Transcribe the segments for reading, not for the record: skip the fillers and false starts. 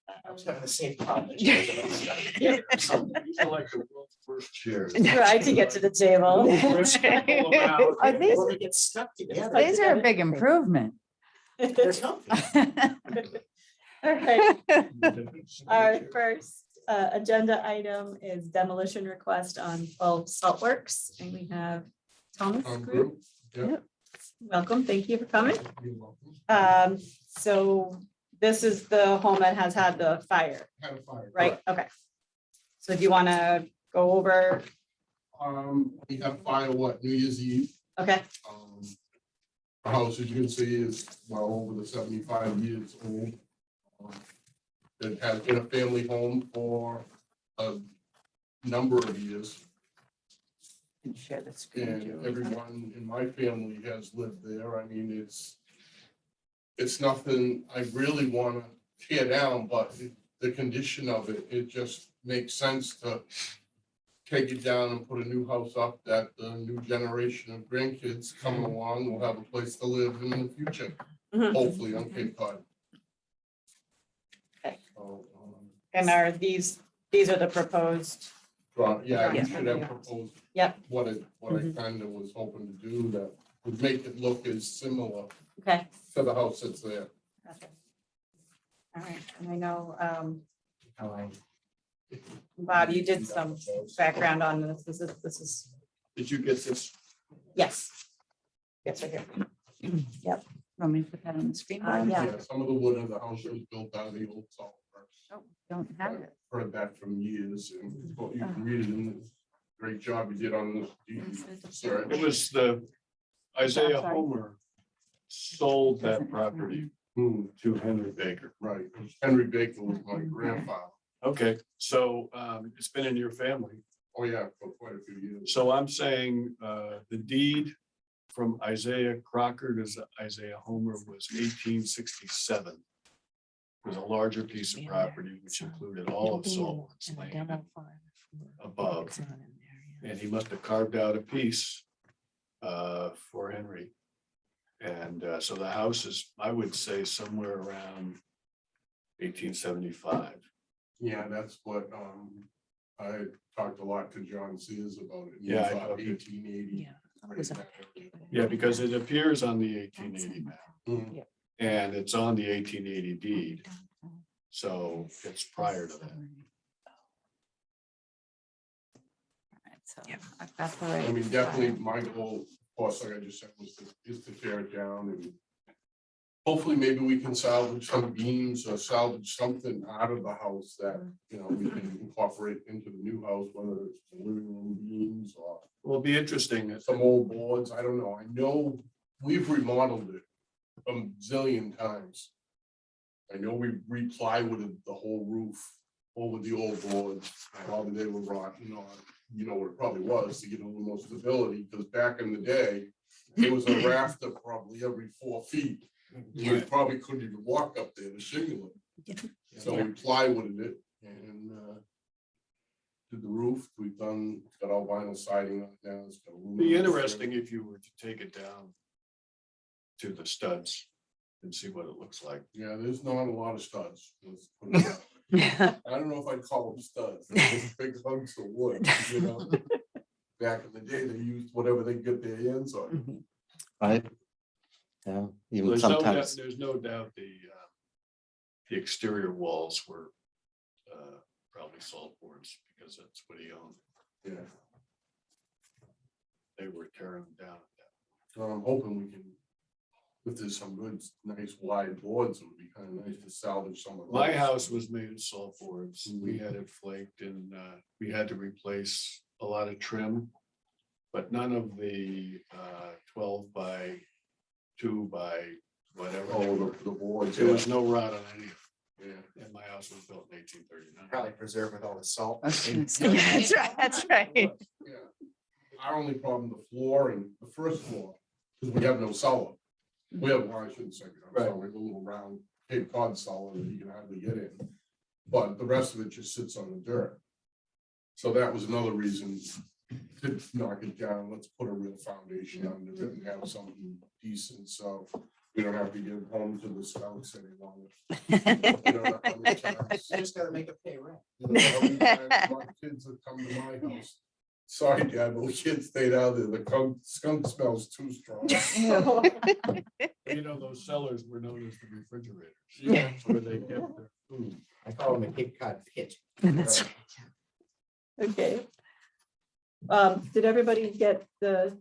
I was having the same problem. These are like the world's first chairs. Try to get to the table. Are these- When they get stuck together. These are a big improvement. They're comfy. All right, our first agenda item is demolition request on 12 Saltworks, and we have Thomas Group. Yeah. Welcome, thank you for coming. You're welcome. So this is the home that has had the fire, Had a fire. right? Okay. So do you want to go over? We had a fire, New Year's Eve. Okay, The house, as you can see, is well over the 75 years old. It has been a family home for a number of years, Can share the screen. and Julie. everyone in my family has lived there. I mean, it's nothing I really want to tear down, but the condition of it, it just makes sense to take it down and put a new house up that the new generation of grandkids coming along will have a place to live in the future, Mhm. hopefully on Cape Cod. Okay. So, and are these are the proposed, yeah, you Yeah. should have proposed. Yep. What I kind of was hoping to do that would make it look as similar okay. to the house that's there. Okay. All right, and I know, How I- Bob, you did some background on this. This is, Did you get this? yes. Yes, right here. Yep. Want me to put that on the screen? Yeah. Yeah, some of the wood of the house was built out of the old salt works. Oh, don't have it. Heard that from years, and well, you can read it in the great job you did on this deed search. It was the Isaiah Sorry. Homer sold that Doesn't- property Hmm, to Henry Baker. right, Henry Baker was my grandfather. Okay, so it's been in your family. Oh, yeah, for quite a few years. So I'm saying the deed from Isaiah Crocker to Isaiah Homer was 1867. It was a larger piece of property which included all of Saltwood's land above. And he must have carved out a piece for Henry. And so the house is, I would say, somewhere around 1875. Yeah, that's what, I talked a lot to John Sears about it. He Yeah, I thought know. 1880. Yeah, because it appears on the 1880 map Hmm, and it's on the 1880 deed. So it's prior to that. So I've got the I right. mean, definitely my goal, of course, like I just said, is to tear it down and hopefully maybe we can salvage some beams or salvage something out of the house that, you know, we can incorporate into the new house, whether it's the living room beams or Will be interesting. some old boards. I don't know. I know we've remodeled it a zillion times. I know we re-plywooded the whole roof over the old boards, probably they were rotten on, you know what it probably was, to get a little more stability, because back in the day, there was a rafter probably every 4 feet. You probably couldn't even walk up there to shingle it. So we plywooded it and did the roof. We've got all vinyl siding on it now. It's got aluminum Be trim. interesting if you were to take it down to the studs and see what it looks like. Yeah, there's not a lot of studs. Let's put it that way. I don't know if I'd call them studs. They're just big hunks of wood, you know. Back in the day, they used whatever they get their hands on. Right. Yeah, Well, even There's no doubt, sometimes, there's no doubt the exterior walls were probably salt boards because that's what he owned. Yeah, They were tearing them down. so I'm hoping we can, if there's some good, nice wide boards, it would be kind of nice to salvage some of those. My house was made of salt boards. We had it flaked and we had to replace a lot of trim. But none of the 12 by 2 by whatever. they Oh, were. the boards. There was no rot on any of it. Yeah. And my house was built in 1839. probably preserved with all the salt. Yeah, that's right, that's right. Yeah. Our only problem, the floor and the first floor, because we have no cellar. We have, well, I shouldn't say, we have a little round Cape Cod cellar that you can hardly get in. But the rest of it just sits on the dirt. So that was another reason to knock it down. Let's put a real foundation under it and have something decent. So We don't have to give home to the scouts any longer. You know how many times- You just gotta make it pay rent. you know how many times my kids have come to my house. Sorry, Dad, those kids stayed out there. The skunk smells too strong. You know, those cellars were known as the refrigerators. Yeah. That's where they kept their food. I call them the Cape Cod pit. That's Okay. Did everybody get the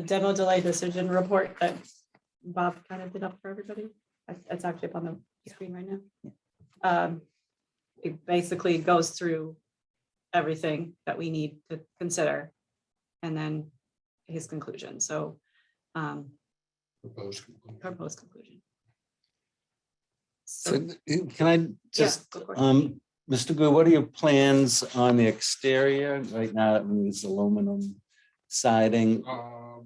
demo delay decision report that Bob kind of did up for everybody? It's actually up on the screen right now. It basically goes through everything that we need to consider and then his conclusion. So Proposed conclusion. proposed conclusion. So So, can I yeah, just, go for it. Mr. Gu, what are your plans on the exterior? Right now, it means aluminum siding.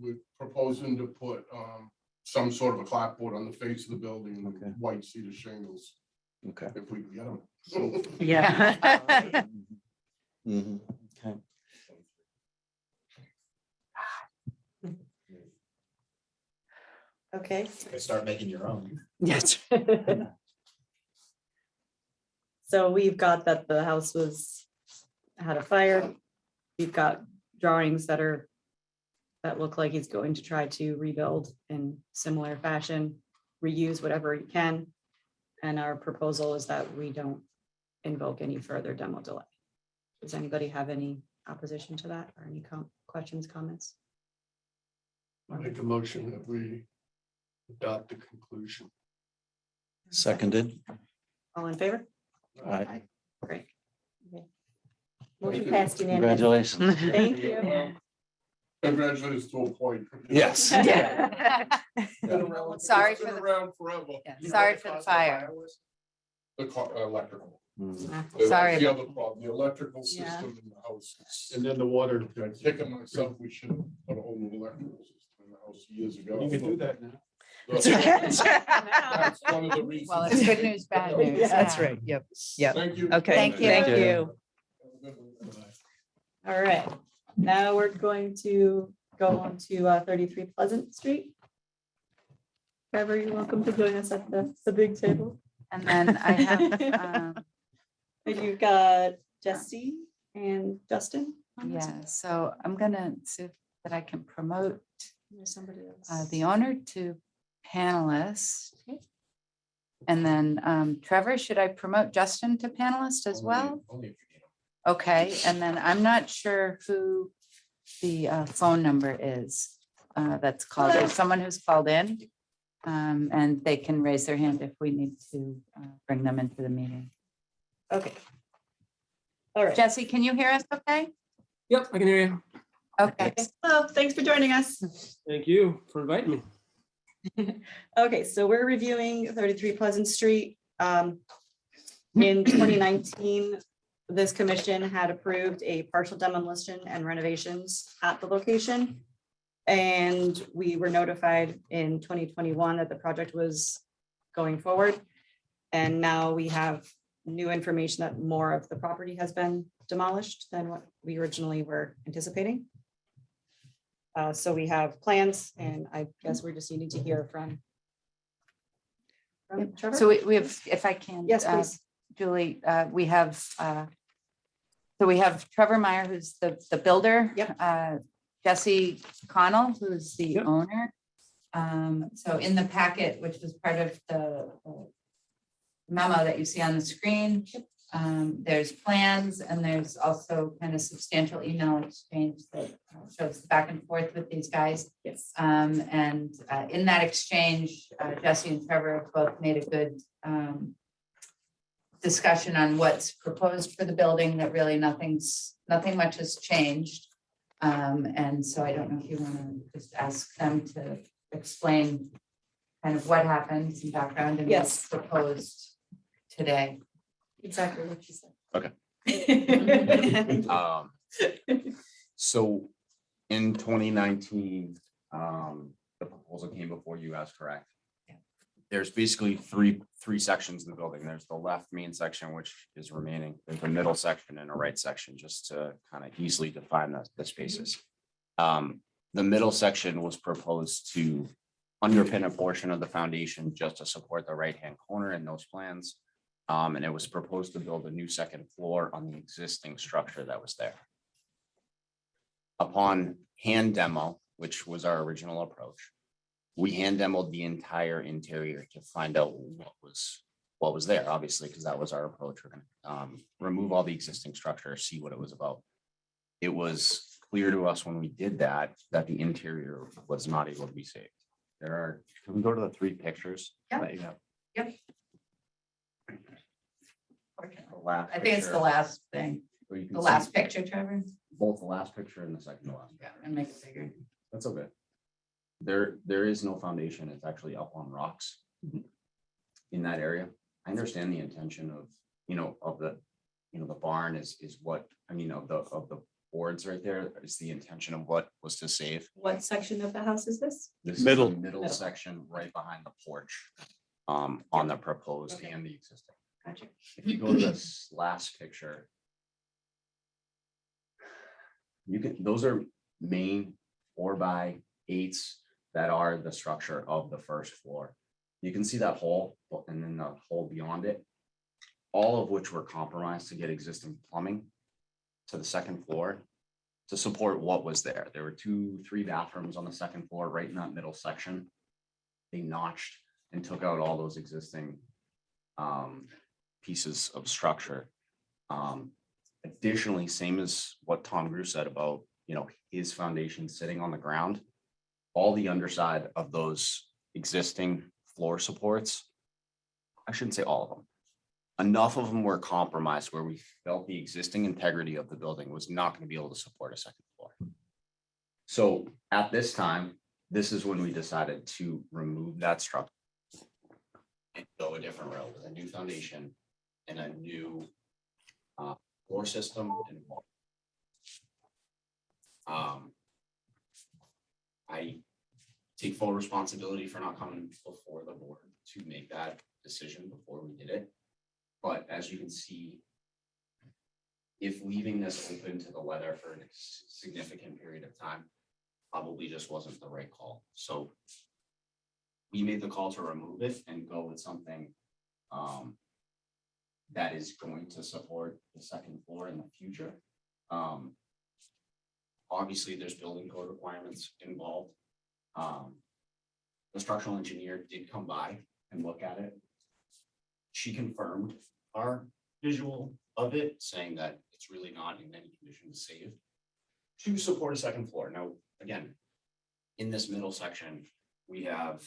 We're proposing to put some sort of a clapboard on the face of the building Okay. and white cedar shingles, Okay. if we can get them. Yeah. Mhm, okay. Okay. You can start making your own. Yes. So we've got that the house had a fire. We've got drawings that look like he's going to try to rebuild in similar fashion, reuse whatever he can. And our proposal is that we don't invoke any further demo delay. Does anybody have any opposition to that or any questions, comments? I make a motion that we adopt the conclusion. Seconded. All in favor? Aye. Great. Okay. Motion passed unanimously. Congratulations. Thank you. Congratulations to a point. Yes. Yeah. Been around- Sorry it's for been the- around forever. Yeah, You know sorry what for the caused fire. was? The electrical. Mm. Sorry The about- other problem, the electrical Yeah. system in the house. And then the water. I'm kicking myself, we should have put a whole new electrical system in the house years ago. You can do that now. That's That's one of the reasons. Well, it's good news, bad news. Yeah. That's Right, yep, yep. Thank you. Okay. Thank you. Thank Thank you. All right, now we're going to go on to 33 Pleasant Street. Trevor, you're welcome to join us at the big table. And then I have, And you've got Jesse and Justin. on this yeah, one? so I'm gonna see if that I can promote There's somebody else. the owner to panelist. And then Trevor, should I promote Justin to panelist as well? Only if you need 'em. Okay, and then I'm not sure who the phone number is that's called, there's someone who's called in. And they can raise their hand if we need to bring them into the meeting. Okay. All right. Jesse, can you hear us okay? Yep, I can hear you. Okay, Hello, thanks for joining us. Thank you for inviting me. Okay, so we're reviewing 33 Pleasant Street. In 2019, this commission had approved a partial demolition and renovations at the location. And we were notified in 2021 that the project was going forward. And now we have new information that more of the property has been demolished than what we originally were anticipating. So we have plans, and I guess we're just needing to hear from Trevor. so we have, if I can. Yes, please. Julie, we have, so we have Trevor Meyer, who's the builder. Yep. Jesse Connell, who's the Yep. owner. So in the packet, which was part of the memo that you see on the screen, there's plans and there's also kind of substantial email exchange that shows the back and forth with these guys. Yes. And in that exchange, Jesse and Trevor have both made a good discussion on what's proposed for the building, that really nothing much has changed. And so I don't know if you want to just ask them to explain kind of what happened, some background and what's Yes. proposed today. Exactly what you said. Okay. Okay. So in 2019, the proposal came before you, as correct. There's basically three sections in the building. There's the left main section, which is remaining. There's a middle section and a right section, just to kind of easily define the spaces. The middle section was proposed to underpin a portion of the foundation just to support the right-hand corner in those plans. And it was proposed to build a new second floor on the existing structure that was there. Upon hand demo, which was our original approach, we hand demoed the entire interior to find out what was there, obviously, because that was our approach. We're gonna remove all the existing structure, see what it was about. It was clear to us when we did that, that the interior was not able to be saved. Can we go to the 3 pictures? Yep. that you have? Yep. The last I think it's the picture, last thing, where you can the see last picture, Trevor. Both the last picture and the second to last. Yeah, and make it bigger. That's okay. There is no foundation. It's actually up on rocks in that area. I understand the intention of, the barn is what, of the boards right there is the intention of what was to save. What section of the house is this? This is Middle. the middle Middle. section right behind the porch, on the proposed Okay. and the existing. Gotcha. If you go to this last picture. Those are main 4x8s that are the structure of the first floor. You can see that hole and then the hole beyond it. All of which were compromised to get existing plumbing to the second floor to support what was there. There were 2-3 bathrooms on the second floor, right in that middle section. They notched and took out all those existing pieces of structure. Additionally, same as what Tom Grew said about, his foundation sitting on the ground, all the underside of those existing floor supports, I shouldn't say all of them, enough of them were compromised where we felt the existing integrity of the building was not going to be able to support a second floor. So at this time, this is when we decided to remove that structure and go a different route with a new foundation and a new floor system and wall. I take full responsibility for not coming before the board to make that decision before we did it. But as you can see, if leaving this open to the weather for a significant period of time, probably just wasn't the right call. So we made the call to remove it and go with something that is going to support the second floor in the future. Obviously, there's building code requirements involved. The structural engineer did come by and look at it. She confirmed our visual of it, saying that it's really not in any condition to save to support a second floor. Now, again, in this middle section, we have,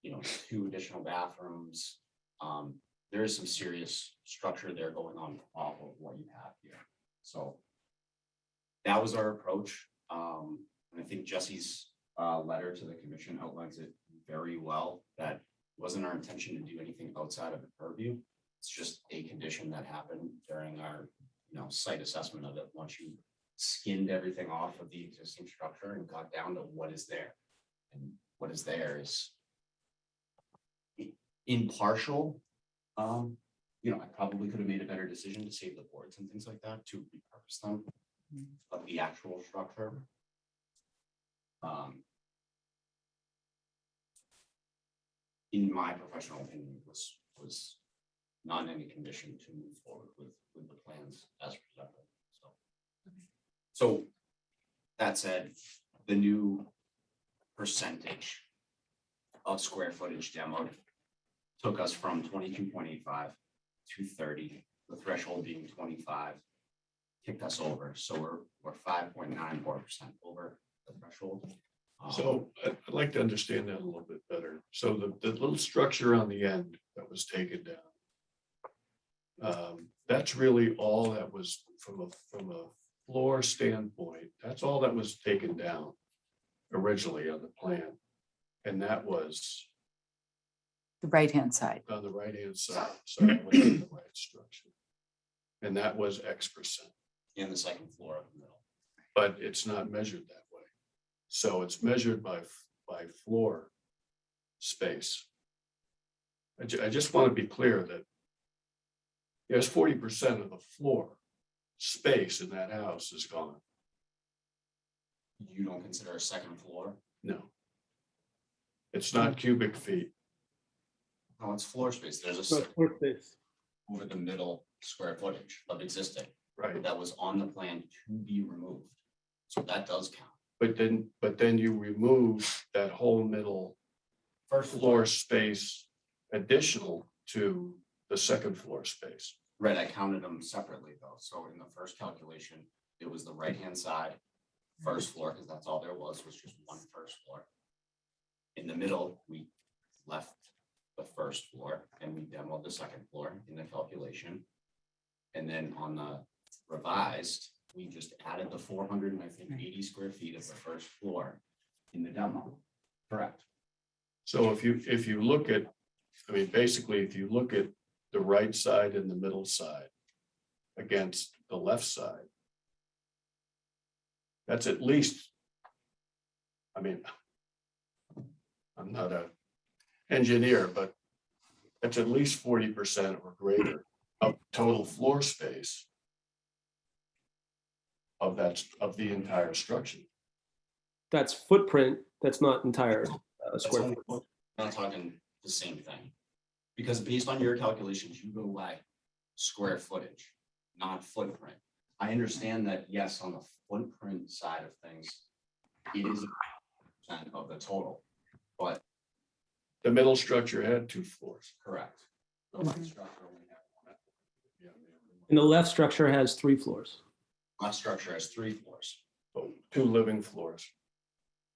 2 additional bathrooms. There is some serious structure there going on top of what you have here. So that was our approach. And I think Jesse's letter to the commission outlines it very well. That wasn't our intention to do anything outside of the purview. It's just a condition that happened during our, site assessment of it. Once you skinned everything off of the existing structure and got down to what is there. And what is there is impartial. I probably could have made a better decision to save the boards and things like that to repurpose them. But the actual structure. In my professional opinion, was not in any condition to move forward with the plans as presented. So that said, the new percentage of square footage demoed took us from 22.85 to 30, the threshold being 25, kicked us over. So we're 5.94% over the threshold. So I'd like to understand that a little bit better. So the little structure on the end that was taken down. That's really all that was from a floor standpoint. That's all that was taken down originally on the plan. And that was The right-hand side. on the right-hand side. So I went to the right structure. And that was X%. In the second floor of the middle. But it's not measured that way. So it's measured by floor space. I just want to be clear that there's 40% of the floor space in that house is gone. You don't consider a second floor? No. It's not cubic feet. No, it's floor space. There's a So certain floor space. over the middle square footage of existing Right, that was on the plan to be removed. So that does count. but then you remove that whole middle First floor space additional to the second floor space. Right, I counted them separately though. So in the first calculation, it was the right-hand side, first floor, because that's all there was just one first floor. In the middle, we left the first floor and we demoed the second floor in the calculation. And then on the revised, we just added the 400 and I think 80 square feet of the first floor in the demo. Correct. So if you look at, I mean, basically, if you look at the right side and the middle side against the left side, that's at least, I mean, I'm not a engineer, but it's at least 40% or greater of total floor space of the entire structure. That's footprint. That's not entire That's square only- foot. Not talking the same thing. Because based on your calculations, you go by square footage, not footprint. I understand that, yes, on the footprint side of things, it is a percent of the total, but The middle structure had 2 floors. correct. The left structure only had one. And the left structure has 3 floors. Left structure has 3 floors. Oh, 2 living floors.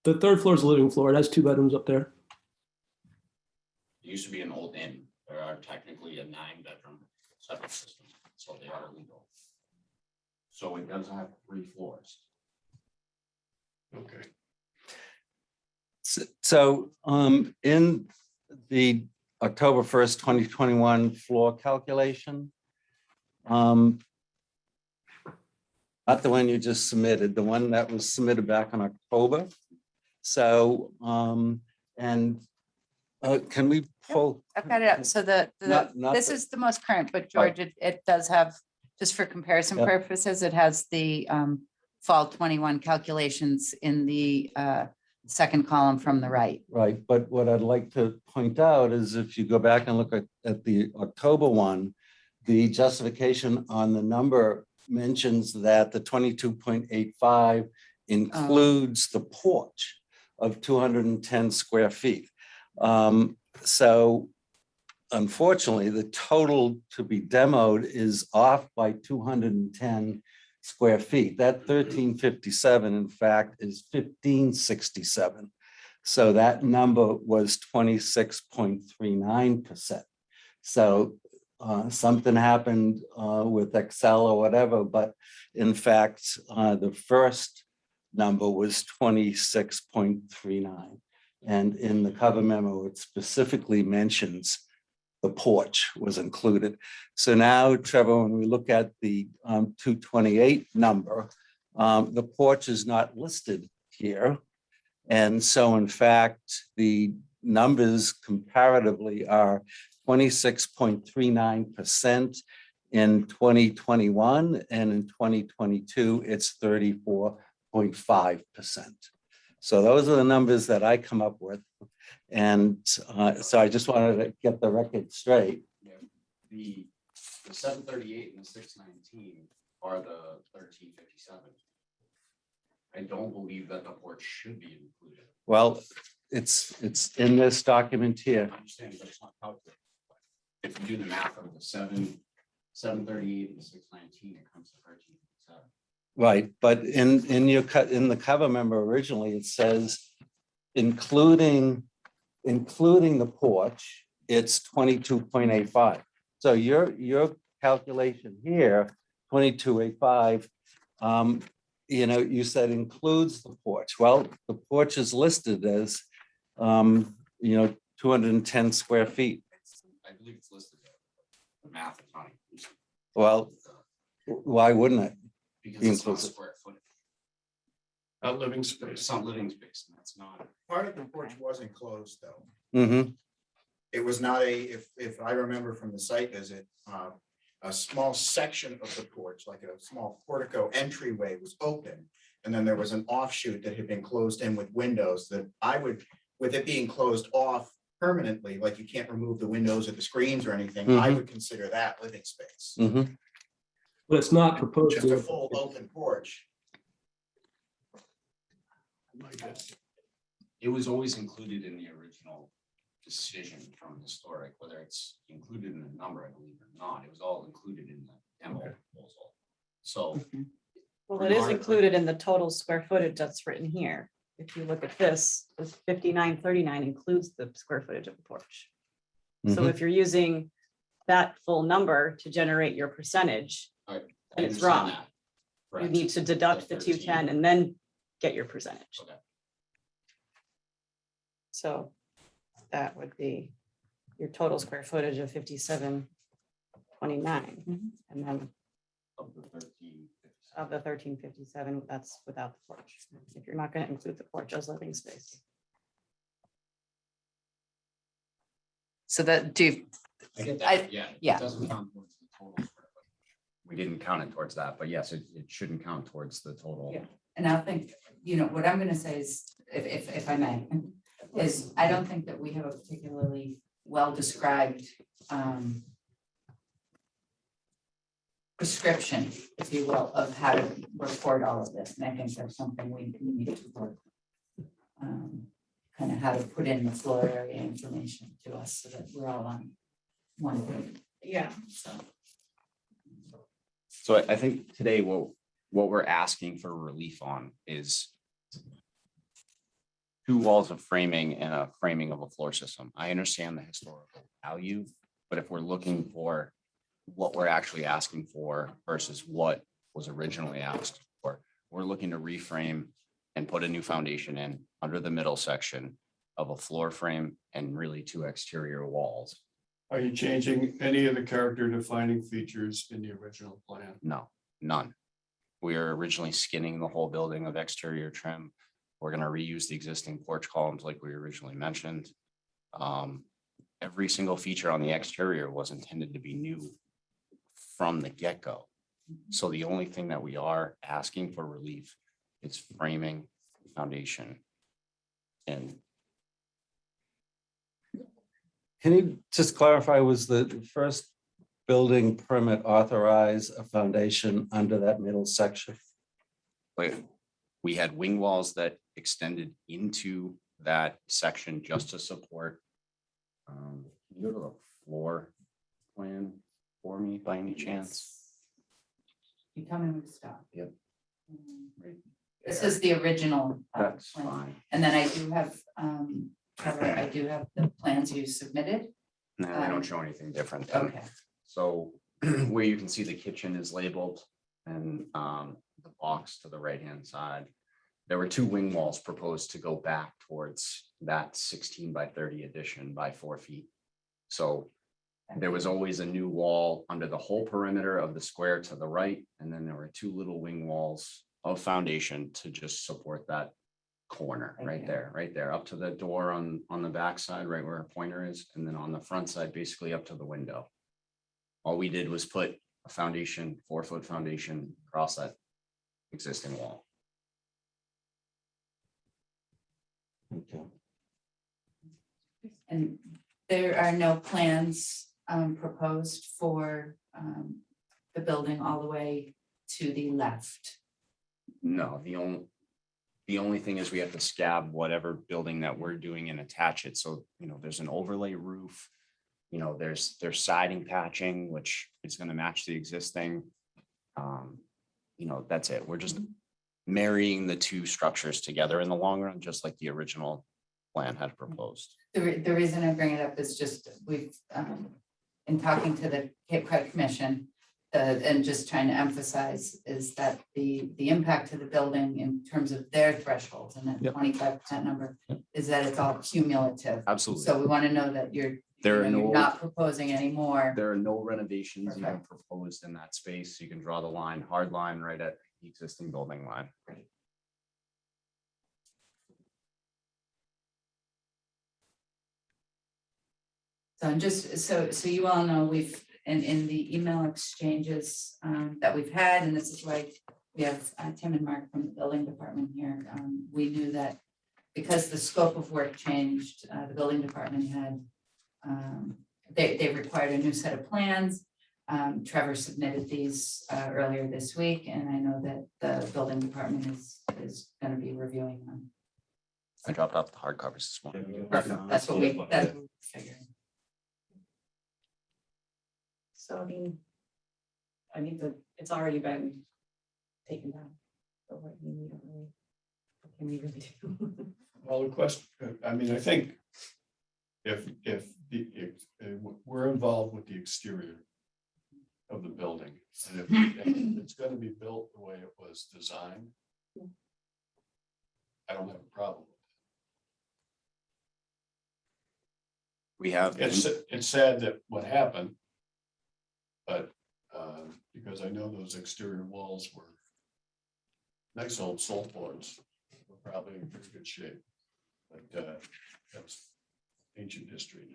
The third floor is the living floor. It has 2 bedrooms up there. It used to be an old inn. There are technically a 9-bedroom septic system, so they are legal. So it does have 3 floors. Okay. So in the October 1st, 2021 floor calculation, not the one you just submitted, the one that was submitted back in October. So, can we pull? I've got it up. So Not this the- is the most current, but George, it does have, just for comparison Yep. purposes, it has the fall 21 calculations in the second column from the right. Right, but what I'd like to point out is if you go back and look at the October one, the justification on the number mentions that the 22.85 includes the porch of 210 square feet. So unfortunately, the total to be demoed is off by 210 square feet. That 1357, in fact, is 1567. So that number was 26.39%. So something happened with Excel or whatever, but in fact, the first number was 26.39. And in the cover memo, it specifically mentions the porch was included. So now, Trevor, when we look at the 228 number, the porch is not listed here. And so in fact, the numbers comparatively are 26.39% in 2021, and in 2022, it's 34.5%. So those are the numbers that I come up with. And so I just wanted to get the record straight. The 738 and the 619 are the 1357. I don't believe that the porch should be included. Well, it's in this document here. I understand, but it's not calculated. If you do the math of the 738 and the 619, it comes to 1357. Right, but in the cover memo originally, it says including the porch, it's 22.85. So your calculation here, 22.85, you said includes the porch. Well, the porch is listed as 210 square feet. I believe it's listed there. The math is not inclusive. Well, why wouldn't it? Because it's not inclusive. square footage. Not living space. It's not living space, and that's not. Part of the porch was enclosed though. Mm-hmm. It was not if I remember from the site visit, a small section of the porch, like a small portico entryway was open. And then there was an offshoot that had been closed in with windows that I would with it being closed off permanently, like you can't remove the windows or the screens or anything, I would consider that living space. Mhm. But it's not proposed. Just a full open porch. It was always included in the original decision from historic, whether it's included in the number, I believe, or not, it was all included in the demo proposal. So, Well, it is included in the total square footage that's written here. If you look at this, the 5939 includes the square footage of the porch. So if you're using that full number to generate your percentage, I and it's understand wrong. that. You Correct. need to deduct the 13. 210 and then get your percentage. Okay. So that would be your total square footage of 5729. And then Of the 13. of the 1357, that's without the porch. If you're not going to include the porch as living space. So that, do you, I get I- that, yeah. It yeah. doesn't count towards the total square footage. We didn't count it towards that, but yes, it shouldn't count towards the total. Yeah. And I think, what I'm gonna say is, if I may, is I don't think that we have a particularly well-described prescription, if you will, of how to report all of this. And I think that's something we need to work. Kind of how to put in the floor area information to us so that we're all on one page. Yeah. So I think today what we're asking for relief on is 2 walls of framing and a framing of a floor system. I understand the historical value, but if we're looking for what we're actually asking for versus what was originally asked for, we're looking to reframe and put a new foundation in under the middle section of a floor frame and really 2 exterior walls. Are you changing any of the character defining features in the original plan? No, none. We are originally skinning the whole building of exterior trim. We're gonna reuse the existing porch columns like we originally mentioned. Every single feature on the exterior was intended to be new from the get-go. So the only thing that we are asking for relief is framing, foundation. And Can you just clarify, was the first building permit authorize a foundation under that middle section? we had wing walls that extended into that section just to support. Can you go to the floor plan for me by any chance? You tell me when to stop. Yep. Right. This is the original. That's plan. fine. And then I do have, Trevor, I do have the plans you submitted. No, they don't show anything different. than- Okay. So where you can see the kitchen is labeled and the box to the right-hand side. There were 2 wing walls proposed to go back towards that 16 by 30 addition by 4 feet. So there was always a new wall under the whole perimeter of the square to the right, and then there were 2 little wing walls of foundation to just support that corner right there, up to the door on the back side, right where a pointer is, and then on the front side, basically up to the window. All we did was put a foundation, 4-foot foundation across that existing wall. Okay. And there are no plans proposed for the building all the way to the left. No, the only thing is we have to scab whatever building that we're doing and attach it. So, there's an overlay roof. There's siding patching, which is going to match the existing. That's it. We're just marrying the 2 structures together in the long run, just like the original plan had proposed. The reason I bring it up is just we've, in talking to the Cape Cod Commission, and just trying to emphasize is that the impact to the building in terms of their thresholds and that Yep. 25% number is that it's all cumulative. Absolutely. So we want to know that you're There you're not proposing anymore. There are no renovations even Perfect. proposed in that space. You can draw the line, hard line right at the existing building line. So I'm just, so you all know, we've, in the email exchanges that we've had, and this is why we have Tim and Mark from the building department here, we knew that because the scope of work changed, the building department had, they required a new set of plans. Trevor submitted these earlier this week, and I know that the building department is going to be reviewing them. I dropped off the hard covers this morning. That's what we figured. So I mean, it's already been taken down. So what can we really do? Well, the question, I mean, I think if we're involved with the exterior of the building, and if it's gonna be built the way it was designed, I don't have a problem. We have, It's sad that what happened, but because I know those exterior walls were nice old salt boards, were probably in pretty good shape, but that's ancient history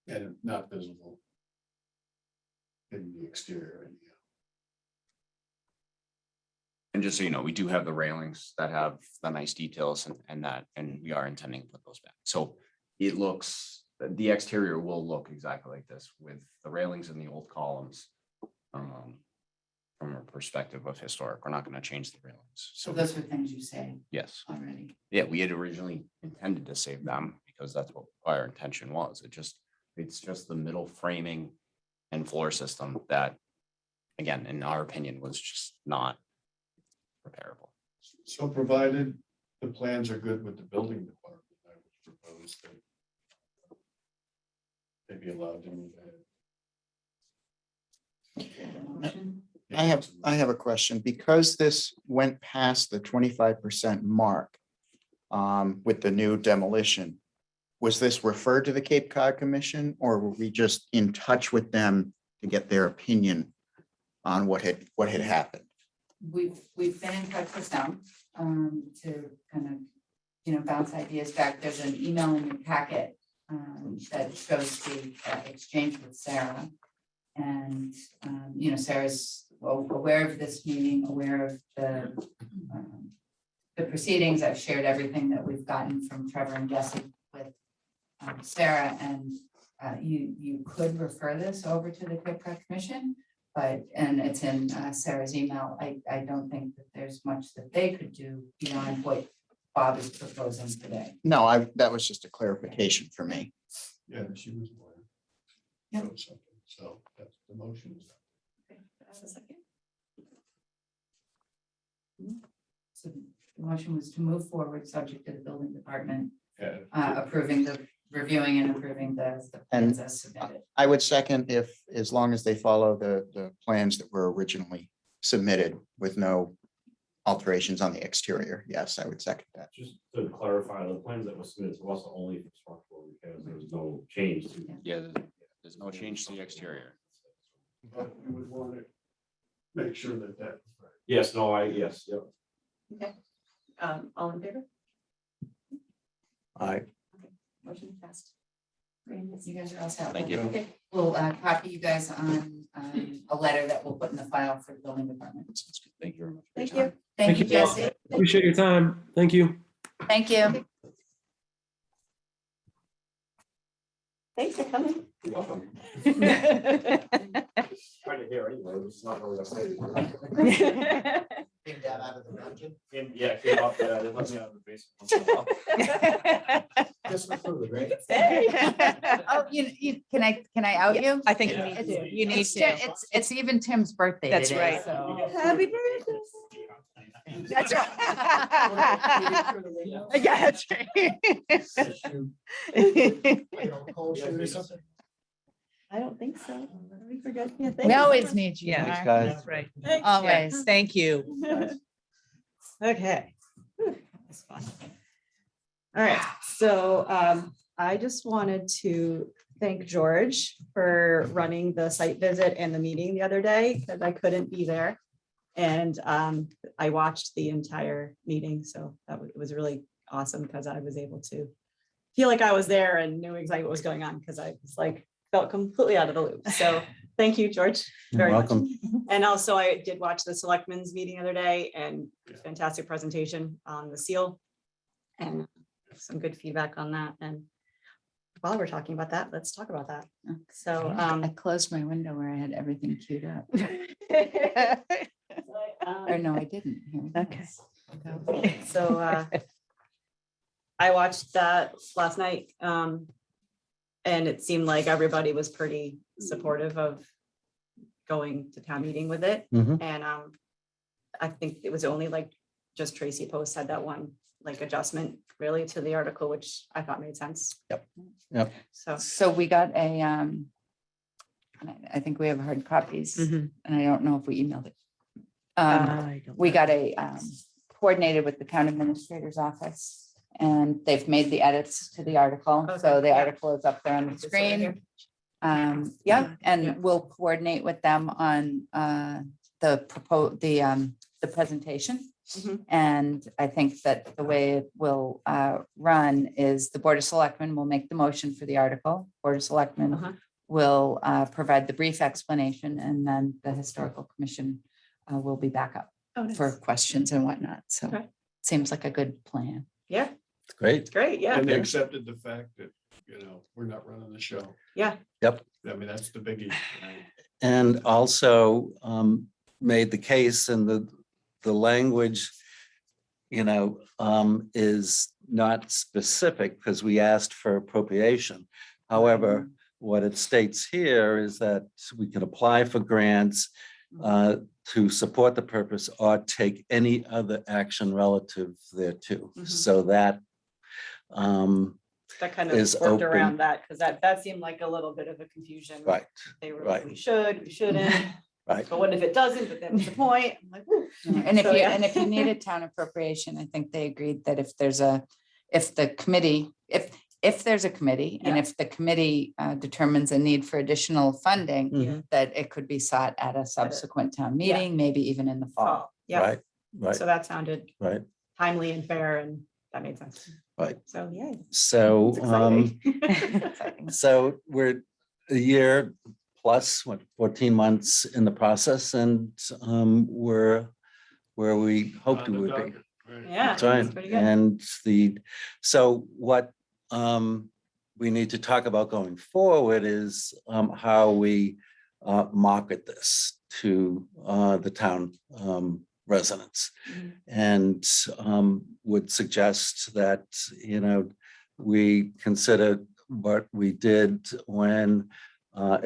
now. And not visible in the exterior anyhow. and just so you know, we do have the railings that have the nice details and we are intending to put those back. So it looks, the exterior will look exactly like this with the railings and the old columns. From a perspective of historic, we're not going to change the railings. So those were things you say Yes, already. yeah, we had originally intended to save them because that's what our intention was. It's just the middle framing and floor system that, again, in our opinion, was just not repairable. So provided the plans are good with the building department, I would propose that they be allowed to move ahead. I have a question, because this went past the 25% mark with the new demolition. Was this referred to the Cape Cod Commission, or were we just in touch with them to get their opinion on what had happened? We've been in touch with them to kind of, bounce ideas back. There's an email in your packet that shows the exchange with Sarah. And, Sarah's aware of this meeting, aware of the proceedings. I've shared everything that we've gotten from Trevor and Jesse with Sarah, and you could refer this over to the Cape Cod Commission, and it's in Sarah's email. I don't think that there's much that they could do beyond what Bob is proposing today. No, that was just a clarification for me. Yeah, she was one. Yep. So that's the motion. So the motion was to move forward, subject to the building department Yeah. reviewing and approving the plans as submitted. I would second as long as they follow the plans that were originally submitted with no alterations on the exterior. Yes, I would second that. Just to clarify, the plans that were submitted to us are only for structural repairs. There was no change to. Yeah, there's no change to the exterior. But we would want to make sure that that. Yes, no, yes, yep. Okay. All in favor? Aye. Motion passed. You guys are all set. Thank you. Okay. We'll copy you guys on a letter that we'll put in the file for the building department. Thank you very much. Thank you. Thank you, Thank you, Paul. Jesse. Appreciate your time. Thank you. Thank you. Thanks for coming. You're welcome. Trying to hear anyway, it's not really updated. Came down out of the dungeon. Yeah, it came up, they let me out of the basement. Just for the great. Oh, can I out you? I think Yeah. you need to. You need It's to. it's even Tim's birthday That's today, right. so. Happy birthday. That's right. Yeah, that's right. I don't think so. We forgot. Yeah, thank We you. always need you. Thanks, Mark. guys. That's right. Thanks, Always. Thank you. Okay. Whew, that's fun. All right, so I just wanted to thank George for running the site visit and the meeting the other day, because I couldn't be there. And I watched the entire meeting, so it was really awesome because I was able to feel like I was there and knew exactly what was going on, because I was like, felt completely out of the loop. So Thank you, George. You're Very much. welcome. And also I did watch the selectmen's meeting the other day and fantastic presentation on the seal. And some good feedback on that. And while we're talking about that, let's talk about that. So, I closed my window where I had everything queued up. Or no, I didn't. Here it Okay. is. So I watched that last night. And it seemed like everybody was pretty supportive of going to town meeting with it. Mhm. And I think it was only like just Tracy Post had that one like adjustment really to the article, which I thought made sense. Yep. So, So we got a, I think we have hard copies Mhm. and I don't know if we emailed it. I don't We know. got a coordinated with the town administrator's office and they've made the edits to the article. So Okay, the yeah. article is up there on the It's right here. screen. Yeah, Yeah. and we'll coordinate with them on the presentation. Mhm. And I think that the way it will run is the Board of Selectmen will make the motion for the article. Board of Uh-huh. Selectmen will provide the brief explanation and then the Historical Commission will be back up Oh, nice. for questions and whatnot. So Okay. seems like a good plan. Yeah, It's great. great. Yeah. And they accepted the fact that, we're not running the show. Yeah. Yep. I mean, that's the biggie. Right? And also made the case and the language, is not specific because we asked for appropriation. However, what it states here is that we can apply for grants to support the purpose or take any other action relative thereto. Mhm. So that That kind is of worked open. around that because that seemed like a little bit of a confusion. right, They were like, right. we should, we shouldn't. right. But what if it doesn't? But then what's the point? I'm like, whew. And if So, you, yeah. and if you need a town appropriation, I think they agreed that if there's the committee, if there's a committee and Yeah. if the committee determines a need for additional funding, Mhm. that it could be sought at a subsequent town Yeah. meeting, maybe even in the fall. Fall. Yeah. Right, right, So that sounded right, timely and fair and that made sense. right. So, yeah. So, It's exciting. Exciting. so we're a year plus, 14 months in the process and we're where we hoped On we the would be. docket, right. Yeah. That's right. it's pretty good. And so what we need to talk about going forward is how we market this to the town residents. Mhm. And would suggest that, we consider what we did when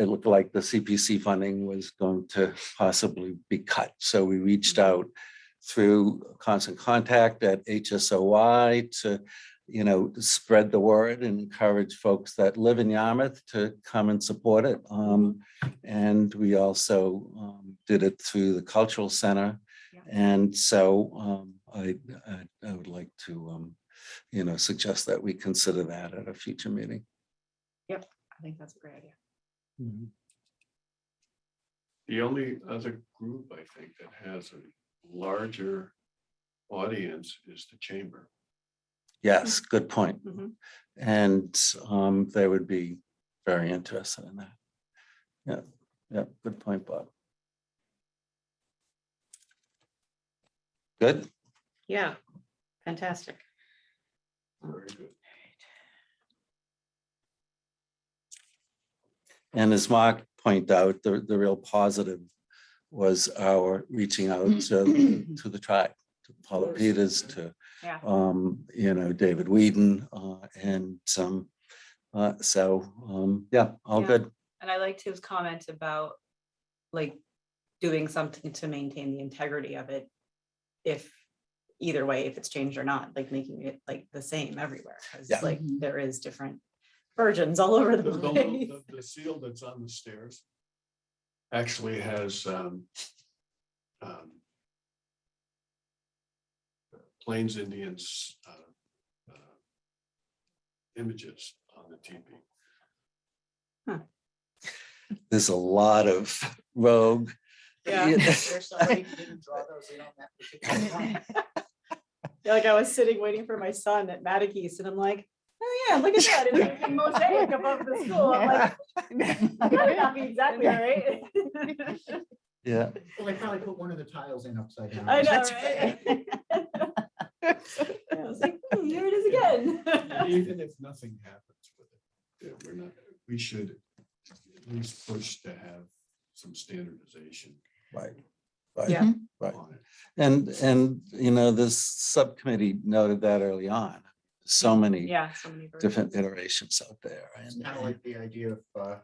it looked like the CPC funding was going to possibly be cut. So we reached out through constant contact at HSOI to, spread the word and encourage folks that live in Yarmouth to come and support it. And we also did it through the Cultural Center. Yeah. And so I would like to, suggest that we consider that at a future meeting. Yep. I think that's a great idea. The only other group I think that has a larger audience is the chamber. Yes, good point. Mhm. And they would be very interested in that. Yeah, good point, Bob. Good. Yeah. Fantastic. Very good. And as Mark pointed out, the real positive was our reaching out to the tribe, to Paula Peters, to Yeah. David Whedon, and some. Yeah, all Yeah. good. And I liked his comment about like doing something to maintain the integrity of it. If either way, if it's changed or not, like making it like the same everywhere. Cause Yeah. like there is different versions all over the place. The seal that's on the stairs actually has Plains Indians images on the teepee. There's a lot of rogue. Yeah. Yeah. There's somebody who didn't draw those in on that particular one. Yeah, like I was sitting waiting for my son at Mattakese and I'm like, oh man, look at that. It's a mosaic above the school. I'm like, that would not be exactly right. Yeah. Well, they probably put one of the tiles in upside down. I know, right? I was like, here it is again. Even if nothing happens with it, yeah, we're not, we should at least push to have some standardization Right. Yeah. Right. on it. And, you know, this subcommittee noted that early on. So many Yeah, so many different versions. iterations out there. It's And kind of like the idea of,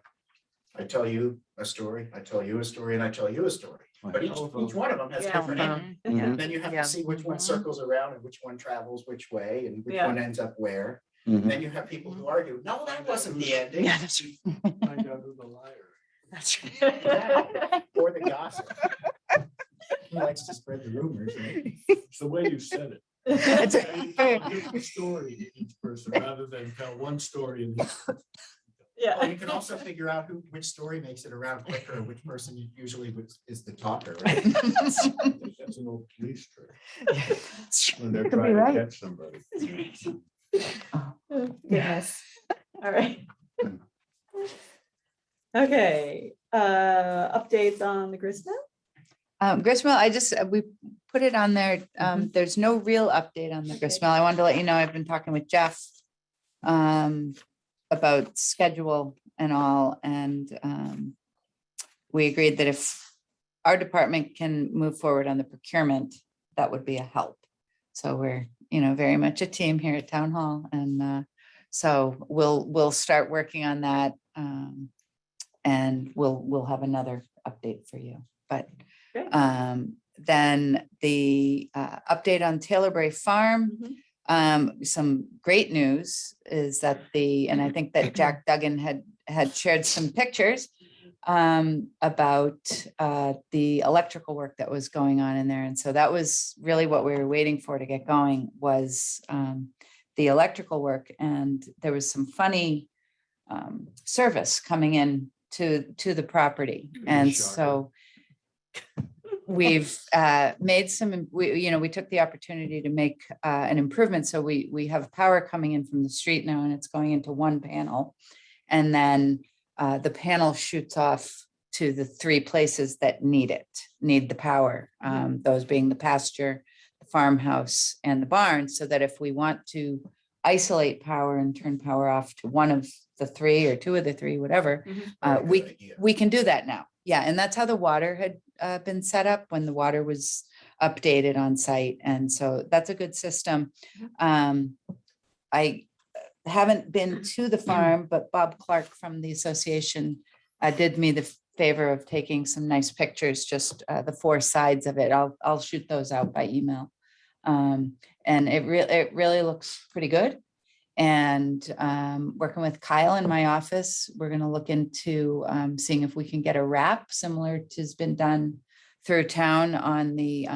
I tell you a story, I tell you a story, and I tell you a story. But each one of them has Yeah. different ending. Mhm. Then you have Yeah. to see which one circles around and which one travels which way and which Yeah. one ends up where. Mhm. And then you have people who argue, no, that wasn't the ending. Yeah, that's Find out who the liar That's Or the gossip. He likes to spread the rumors. Right? is. It's the way you said it. You tell a different story to each person rather than tell one story and Well, Yeah. you can also figure out which story makes it around quicker, which person usually is the talker, right? That's an old police trick when they're Could be trying to right. catch somebody. Yes. All right. Okay, updates on the gristmill? Gristmill, we put it on there. There's no real update on the Okay. gristmill. I wanted to let you know, I've been talking with Jeff about schedule and all, and we agreed that if our department can move forward on the procurement, that would be a help. So we're, very much a team here at Town Hall, and so we'll start working on that. And we'll have another update for you, but Great. then the update on Taylorbury Farm. Some great news is that and I think that Jack Duggan had shared some pictures about the electrical work that was going on in there. And so that was really what we were waiting for to get going, was the electrical work. And there was some funny service coming in to the property. And Shocker. so we've made we took the opportunity to make an improvement. So we have power coming in from the street now, and it's going into one panel. And then the panel shoots off to the three places that need the power, those being the pasture, the farmhouse, and the barn, so that if we want to isolate power and turn power off to one of the three or two of the three, whatever, Very good idea. we can do that now. Yeah, and that's how the water had been set up when the water was updated on site. And so that's a good system. I haven't been to the farm, but Bob Clark from the association did me the favor of taking some nice pictures, just the four sides of it. I'll shoot those out by email. And it really looks pretty good. And working with Kyle in my office, we're going to look into seeing if we can get a wrap similar to has been done through town on the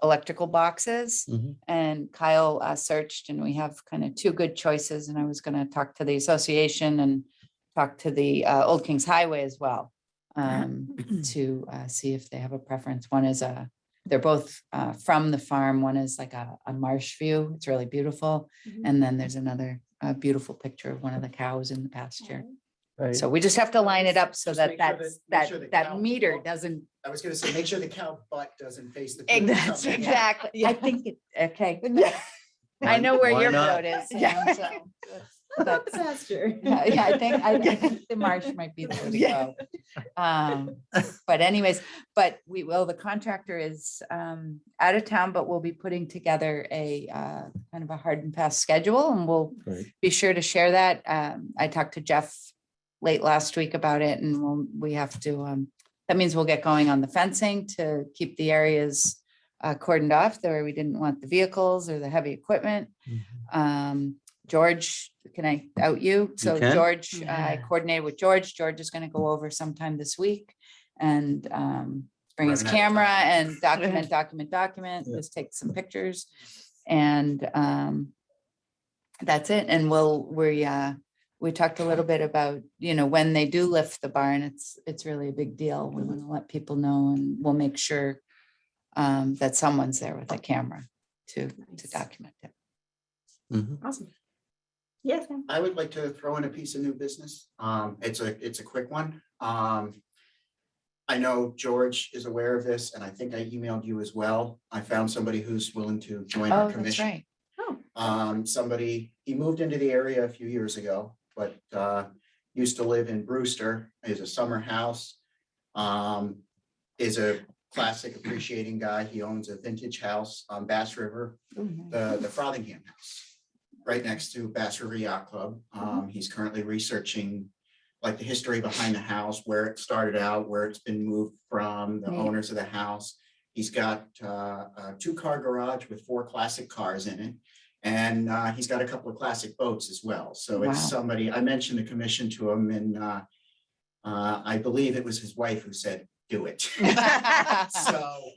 electrical boxes. Mhm. And Kyle searched, and we have kind of two good choices. And I was going to talk to the association and talk to the Old Kings Highway as well, to see if they have a preference. One is they're both from the farm. One is like a marsh view. It's really beautiful. And then there's another beautiful picture of one of the cows in the pasture. Right. So we just have to line it up so Just that make sure make sure the that cow- meter doesn't. I was gonna say, make sure the cow butt doesn't face the. That's coming in. exactly. I think it, okay. I know where Why your not? vote is. Sam, so that's- Pasture. Yeah, I think the marsh might be the way to go. But anyways, the contractor is out of town, but we'll be putting together a kind of a hard and fast schedule, and we'll Great. be sure to share that. I talked to Jeff late last week about it, and we have to, that means we'll get going on the fencing to keep the areas cordoned off there. We didn't want the vehicles or the heavy equipment. George, can I out you? So can. George, I coordinated with George. George is going to go over sometime this week and bring his Running out of camera time. and document, Yeah. just take some pictures. And that's it. And we talked a little bit about, when they do lift the barn, it's really a big deal. We want to let people know, and we'll make sure that someone's there with a camera to Nice. document it. Mhm. Awesome. Yes. I would like to throw in a piece of new business. It's a quick one. I know George is aware of this, and I think I emailed you as well. I found somebody who's willing to join Oh, our that's commission. right. Somebody, he moved into the area a few years ago, but used to live in Brewster, is a summer house. Is a classic appreciating guy. He owns a vintage house on Bass River, the Frothingham House, right next to Bass River Yacht Club. He's currently researching like the history behind the house, where it started out, where it's been moved from, the Neat. owners of the house. He's got a 2-car garage with 4 classic cars in it. And he's got a couple of classic boats as well. So it's Wow. somebody, I mentioned the commission to him, and I believe it was his wife who said, do it. So.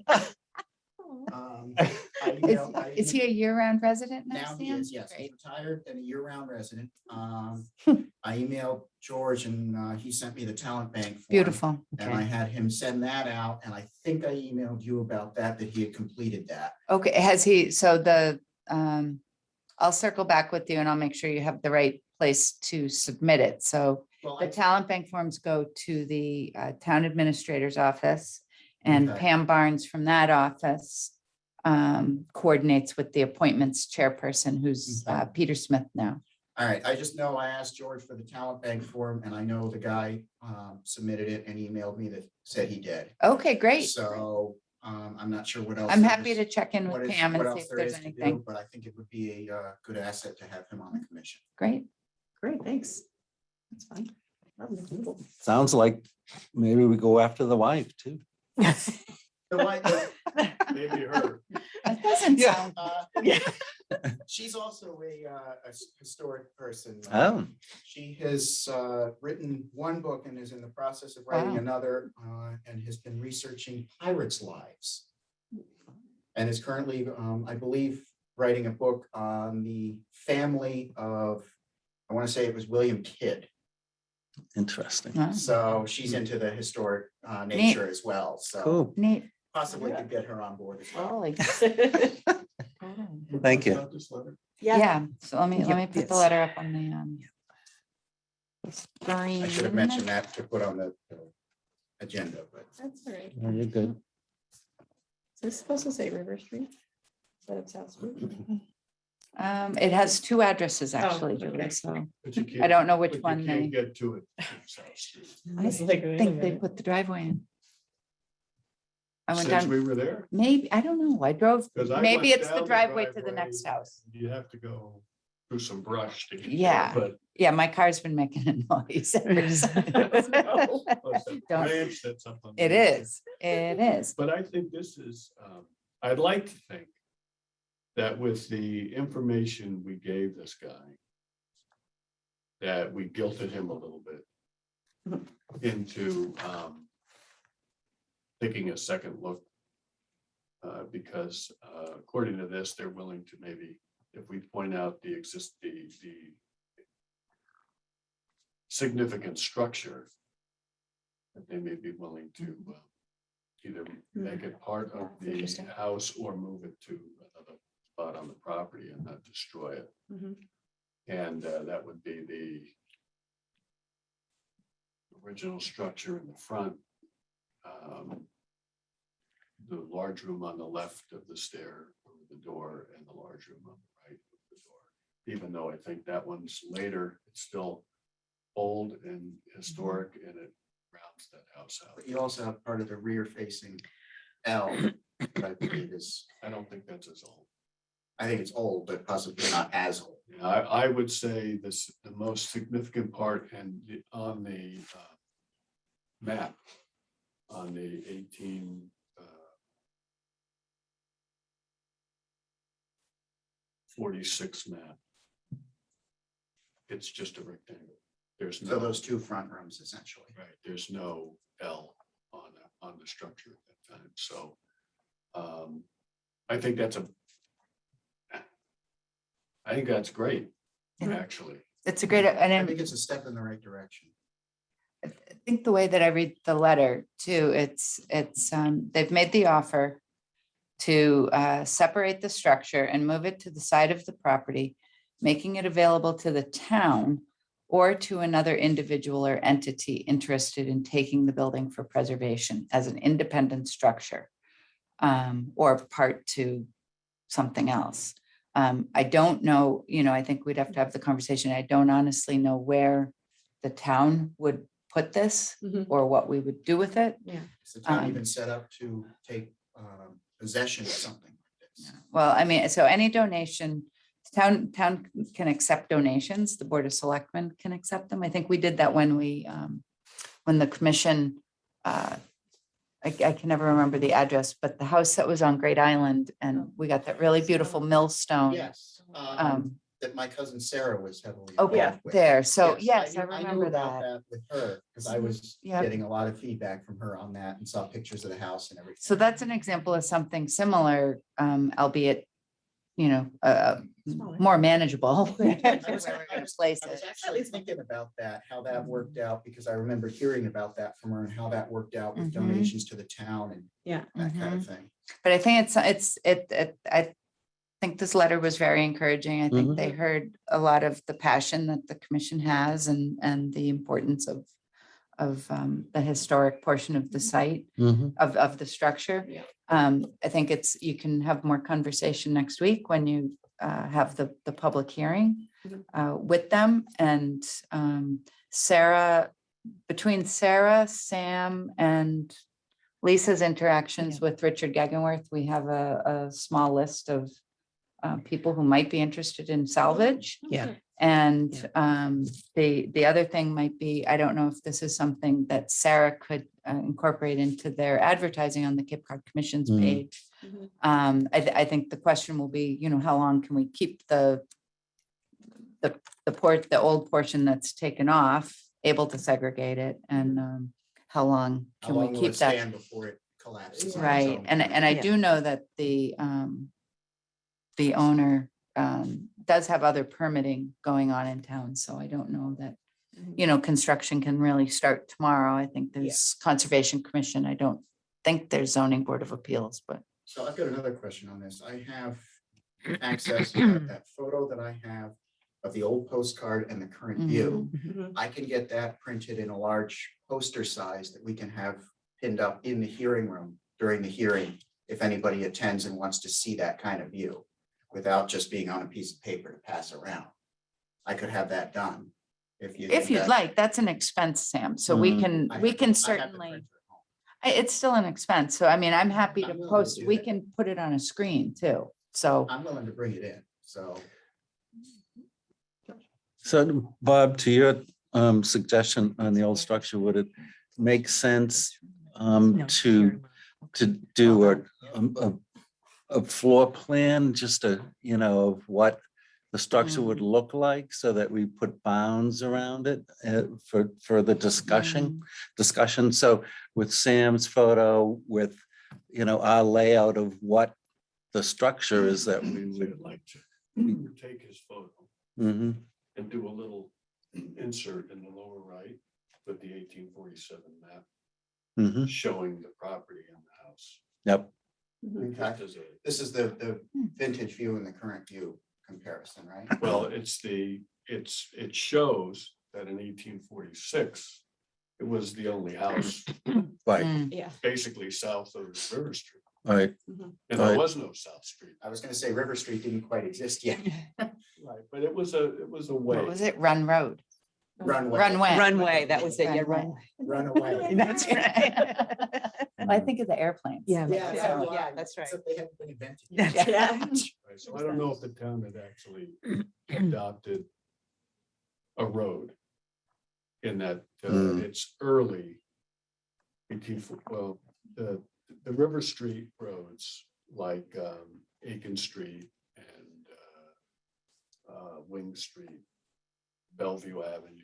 Is he a year-round resident now, Now he Sam? is, yes, he's Great. retired and a year-round resident. I emailed George and he sent me the talent bank form. Beautiful. And I had him send that out, and I think I emailed you about that he had completed that. Okay, has he, so I'll circle back with you and I'll make sure you have the right place to submit it. So Well, the talent bank forms go to the town administrator's office, and Okay. Pam Barnes from that office coordinates with the appointments chairperson, who's Okay. Peter Smith now. All right, I just know I asked George for the talent bank form, and I know the guy submitted it and emailed me that said he did. Okay, great. So I'm not sure what else. I'm there happy is- to check in what with is- Pam what and else see if there there's is to do, anything. But I think it would be a good asset to have him on the commission. Great. Great, thanks. That's fine. Lovely. Sounds like maybe we go after the wife too. The wife, Maybe her. That doesn't Yeah. sound. she's also a historic person. Oh, She has written one book and is in the process of writing Wow. another, and has been researching pirates' lives. And is currently, I believe, writing a book on the family of, I want to say it was William Kidd. interesting. Wow, So she's into the historic nature as well. So Cool. neat. possibly could get her on board as well. Totally. Thank you. About this letter? Yeah, so let me put the Yes. letter up on the, I should have mentioned that to put on the agenda, but That's all right. No, you're good. Is this supposed to say River Street? Instead of South Street? it has 2 addresses actually, okay. Julie, so But you I can't- don't know which but you one can't they, Get to it. from South Street. I was like, wait a think they minute. put the driveway in. I went Since down, we were there. maybe, I don't know, I drove, 'Cause I maybe went it's the down driveway to the next house. You have to go through some brush to get there, Yeah. but Yeah, my car's been making a noise ever since. the Don't- branch said something. It is, it is. But I think this is, I'd like to think that with the information we gave this guy, that we guilted him a little bit into taking a second look. Because according to this, they're willing to maybe, if we point out the significant structure, that they may be willing to either make it part of the Interesting. house or move it to another spot on the property and not destroy it. Mhm. And that would be the original structure in the front. The large room on the left of the stair, or the door, and the large room on the right of the door. Even though I think that one's later, it's still old and historic, and it rounds that house out. But you also have part of the rear facing L, that I believe is, I don't think that's as old. I think it's old, but possibly not as old. I would say this, the most significant part and on the map, on the 1846 map. It's just a rectangle. There's So no, those 2 front rooms essentially. right, there's no L on the structure at that time, so. I think that's great, actually. It's a great, I and think it's a step in the right direction. I think the way that I read the letter too, it's, they've made the offer to separate the structure and move it to the side of the property making it available to the town or to another individual or entity interested in taking the building for preservation as an independent structure or part to something else. I don't know, I think we'd have to have the conversation. I don't honestly know where the town would put this Mhm. or what we would do with it. Is the town even set up to take possession of something like this? Well, I mean, so any donation, town can accept donations, the Board of Selectmen can accept them. I think we did that when when the commission, I can never remember the address, but the house that was on Great Island and we got that really beautiful millstone. Yes, that my cousin Sarah was heavily. Okay, involved with. there. So yes, knew- I knew remember about that. With her, because I was Yep. getting a lot of feedback from her on that and saw pictures of the house and everything. So that's an example of something similar, albeit, Smaller. more manageable. where I we're was gonna place I was it. actually thinking about that, how that worked out, because I remember hearing about that from her and how that worked out with Mhm. donations to the town and Yeah. that kind of thing. But I think I think this letter was very encouraging. I think they heard a lot of the passion that the commission has and the importance of the historic portion of the site, of the structure. Yeah. I think you can have more conversation next week when you have the public hearing with them. And Sarah, between Sarah, Sam, and Lisa's interactions with Richard Gegenworth, we have a small list of people who might be interested in salvage. Yeah. And the other thing might be, I don't know if this is something that Sarah could incorporate into their advertising on the Cape Cod Commission's page. Mhm. I think the question will be, how long can we keep the old portion that's taken off, able to segregate it, and how long How can we long will keep it that? stand before it collapses? on its Right, own? and I Yeah. do know that the owner does have other permitting going on in town, so I don't know that, construction can really start tomorrow. I think there's Conservation Commission. I don't think there's Zoning Board of Appeals, but. So I've got another question on this. I have access to that photo that I have of the old postcard and the current view. Mhm. I can get that printed in a large poster size that we can have pinned up in the hearing room during the hearing, if anybody attends and wants to see that kind of view, without just being on a piece of paper to pass around. I could have that done. If you. If think you'd that- like, that's an expense, Sam, so we Mm. can, I we have can the certainly, printer at home. it's still an expense, so I mean, I'm happy to I'm willing to post, do we that. can put it on a screen too, so. I'm willing to bring it in, so. So Bob, to your suggestion on the old structure, would it make sense to do a floor plan, just of what the structure would look like, so that we put bounds around it for the discussion? So with Sam's photo, with, our layout of what the structure is that we I'd would. like to take his photo Mhm, and do a little insert in the lower right with the 1847 map mhm. showing the property and the house. Yep. Okay. Just as a, This is the vintage view and the current view comparison, right? well, it shows that in 1846, it was the only house Right, Mm. Yeah. basically south of River Street. right. And Right. there was no South Street. I was gonna say River Street didn't quite exist yet. Right. But it was a way. What was it? Run Road? Runway. Runway. That was it, yeah, Runway. Run away. That's right. Well, I think of the airplanes. Yeah, Yeah, yeah, so do yeah, I, that's right. except they haven't been invented yet. Yeah. Right, so I don't know if the town had actually adopted a road in that it's early 18, well, the River Street roads like Aiken Street and Wing Street, Bellevue Avenue.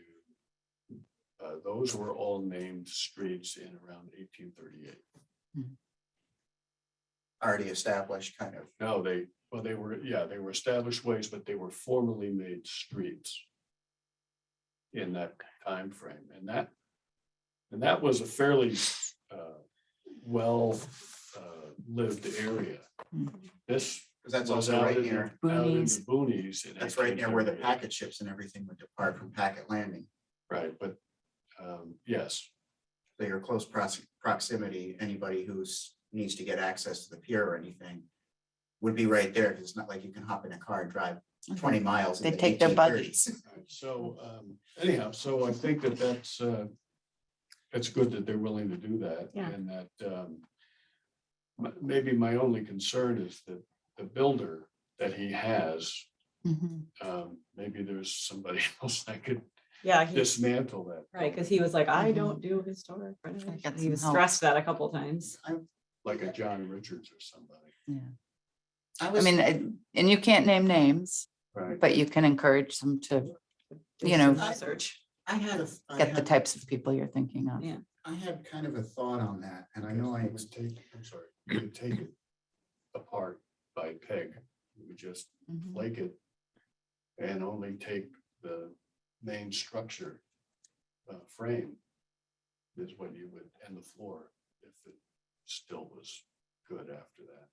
Those were all named streets in around 1838. Already established, kind of. No, they were established ways, but they were formally made streets in that time frame, and that was a fairly well lived area. This Because that's was also out right in the- near, out in the Boonies. boonies. in that's right near where the 1838. packet ships and everything would depart from Packet Landing. Right, but, yes, They are close proximity. Anybody who's needs to get access to the pier or anything would be right there, because it's not like you can hop in a car and drive 20 miles. in They the take their 1830s. buggies. so, anyhow, so I think that it's good that they're willing to do that. Yeah. And that, maybe my only concern is that the builder that he has, Mhm. maybe there's somebody else that could Yeah, dismantle that. right, because he was like, I Mhm. don't do historic renovation. Get He some was help. stressed that a couple times. Like a John Richards or somebody. Yeah. I I was, mean, and you can't name names, Right. but you can encourage them to Do You know, some research. I had a, get the types of people you're thinking of. Yeah. I had kind of a thought on that, and I know I, You would take, I'm sorry, you would take it apart by peg. You would just Mhm. flake it and only take the main structure frame is what you would, and the floor, if it still was good after that.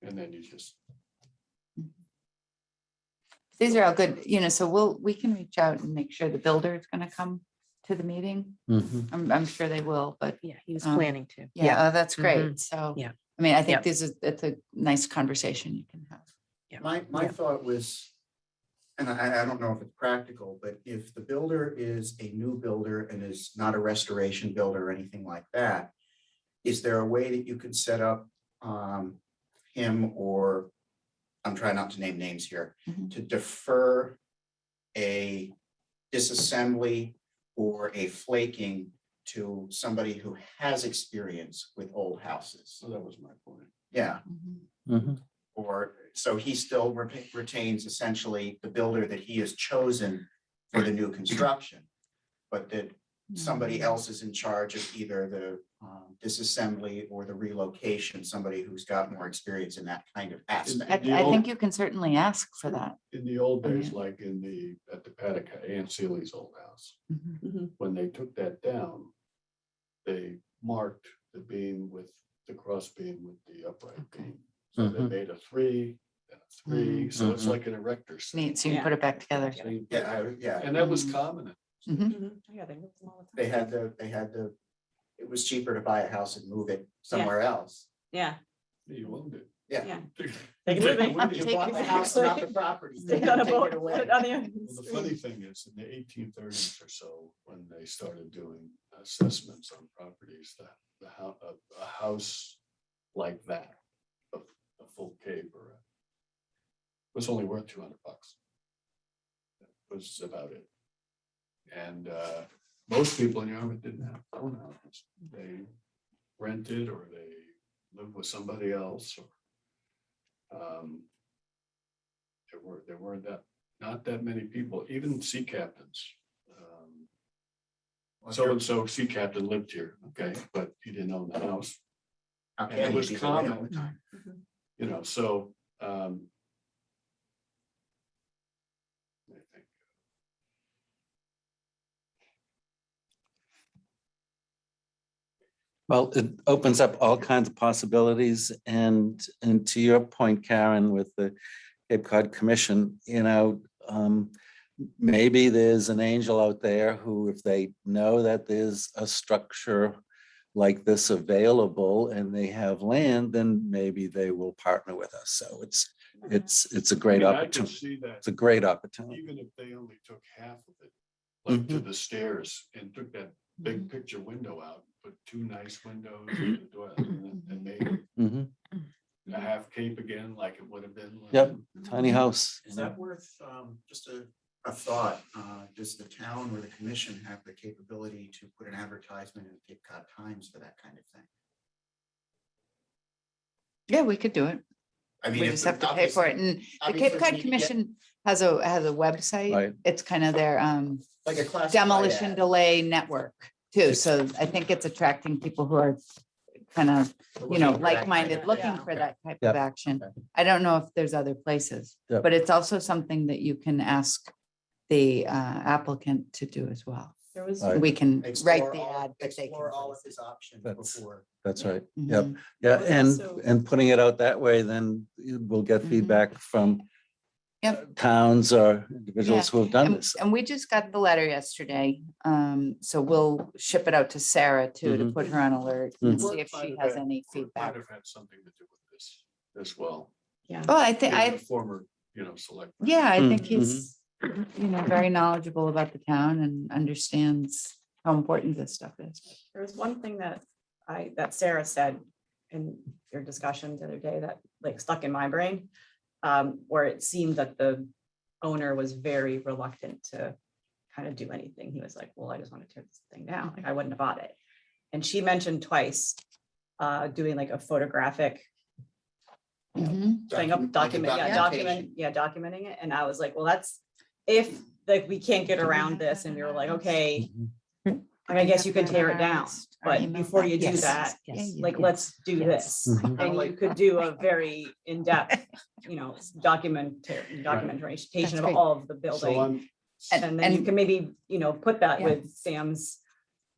And then you just, These are all good, so we can reach out and make sure the builder is gonna come to the meeting. Mhm. I'm sure they will, but Yeah, he was Um, planning to. yeah, that's Mhm. great. So, Yeah. I mean, I think Yep. it's a nice conversation you can have. my thought was, and I don't know if it's practical, but if the builder is a new builder and is not a restoration builder or anything like that, is there a way that you could set up him, or I'm trying not to name names here, Mhm. to defer a disassembly or a flaking to somebody who has experience with old houses? so that was my point. Yeah, Mhm. Mhm. or so he still retains essentially the builder that he has chosen for the new construction. But that somebody else is in charge of either the disassembly or the relocation, somebody who's got more experience in that kind of aspect. I think you can certainly ask for that. In the old Oh, days, yeah. like at the Paddock, Aunt Celie's old house, Mhm. when they took that down, they marked the beam with the cross beam with the upright Okay. beam. So they Mhm. made a 3, and a 3, so it's Mhm. like an erector. set. Neat, so you can put it back together. So you- Yeah, And that was Mhm. common. Mhm. Yeah, they moved them all the they time. had the, it was cheaper to buy a house and move it somewhere else. Yeah. You owned it. Yeah. Yeah. Take They can live in- You bought the house, not the property. They Stay on a take it boat, away. put it on the other Well, the street. funny thing is, in the 1830s or so, when they started doing assessments on properties, a house like that, a full cape was only worth $200. That was about it. And most people in Yarmouth didn't have own houses. They rented or they lived with somebody else. Or there weren't not that many people, even sea captains. So-and-so sea captain lived here, okay, but he didn't own the house, How and can it you? was He's away all common. the time. So. I think Well, it opens up all kinds of possibilities, and to your point, Karen, with the Cape Cod Commission, maybe there's an angel out there who, if they know that there's a structure like this available and they have land, then maybe they will partner with us. So it's a great I could opportunity. see that. It's a great opportunity. Even if they only took half of it, like to Mhm. the stairs, and took that big picture window out, put 2 nice windows in the door, and made it Mhm. a half cape again, like it would have been. Yep, tiny house. Is that worth, just a thought, does the town or the commission have the capability to put an advertisement in the Cape Cod Times for that kind of thing? Yeah, we could do it. I mean, We if just the- have to pay for it. And the obviously Cape we Cod need to get, Commission has a website. Right. It's kind of their like a classified demolition ad. delay network too. So I think it's attracting people who are kind of, Looking for that like-minded, kind of- looking yeah, for okay. that type Yep. of action. Okay. I don't know if there's other places, Yep. but it's also something that you can ask the applicant to do as well. There was. Right. We can write Explore the all- ad, but they can. Explore all of place his options That's- before. That's right. it. Yep. Mhm. Yeah, But and, also- and putting it out that way, then we'll get Mhm. feedback from Yep. towns or individuals who have done And, this. and we just got the letter yesterday. So we'll ship it out to Sarah too, to Mhm. put her on alert and Mhm. see if she has any feedback. Might have had something to do with this as well. Yeah. Well, I think, Being a I, former, select. yeah, I think Mhm. he's, very knowledgeable about the town and understands how important this stuff is. There was one thing that Sarah said in your discussion the other day that like stuck in my brain. Where it seemed that the owner was very reluctant to kind of do anything. He was like, well, I just want to tear this thing down. Like I wouldn't have bought it. And she mentioned twice doing like a photographic Mhm. thing up, document, yeah, document, yeah, documenting it. And I was like, well, that's if like we can't get around this and we were like, okay, Mhm. I guess you can tear it down, Our but email before you do yes, that, yes, like, yes, let's do yes. this. Mhm. And you could do a very in-depth, documentation That's of great. all of the So building. I'm, And then you and- can maybe, put that Yeah. with Sam's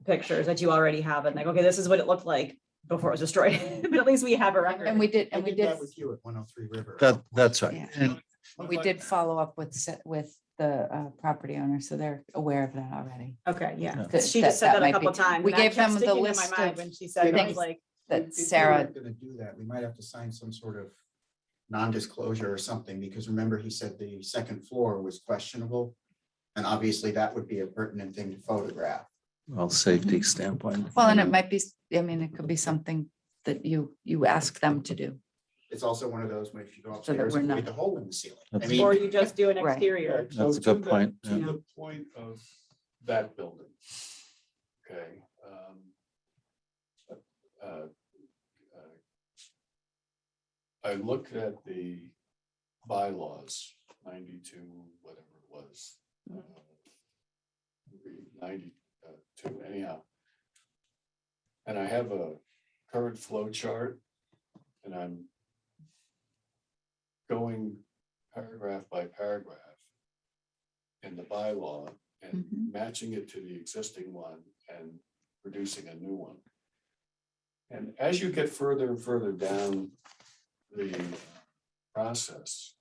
pictures that you already have and like, okay, this is what it looked like before it was destroyed. But at least we have a record. And we did, I and we did did, that with you at 103 River. That's right. Yeah. And we did follow up with, with the property owner, so they're aware of that already. Okay, yeah. Yeah. 'Cause She That- just said that that a might couple be- times. we and that gave kept them the sticking in my list mind of When she said, it, I was things like, That If we were Sarah, Gonna do that, we might have to sign some sort of non-disclosure or something, because remember, he said the second floor was questionable. And obviously that would be a pertinent thing to photograph. well, safety standpoint. well, and it might be, it could be something that you ask them to do. It's also one of those, when if you go So that upstairs, we're avoid not- the hole in the ceiling. I That's- mean, or you just do an Right. exterior. so That's a to good the- point, To yeah. the point of that building. Okay. uh, I looked at the bylaws, 92, whatever it was. 92, anyhow. And I have a current flow chart and I'm going paragraph by paragraph in the bylaw and Mhm. matching it to the existing one and producing a new one. And as you get further and further down the process,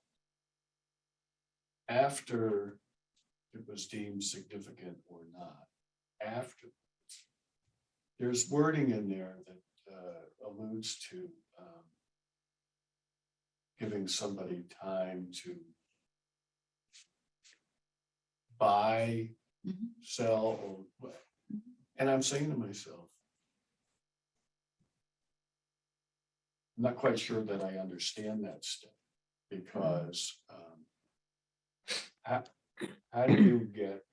after it was deemed significant or not, afterwards, there's wording in there that alludes to giving somebody time to buy, Mhm. sell, or what. And I'm saying to myself, I'm not quite sure that I understand that step, because how do you get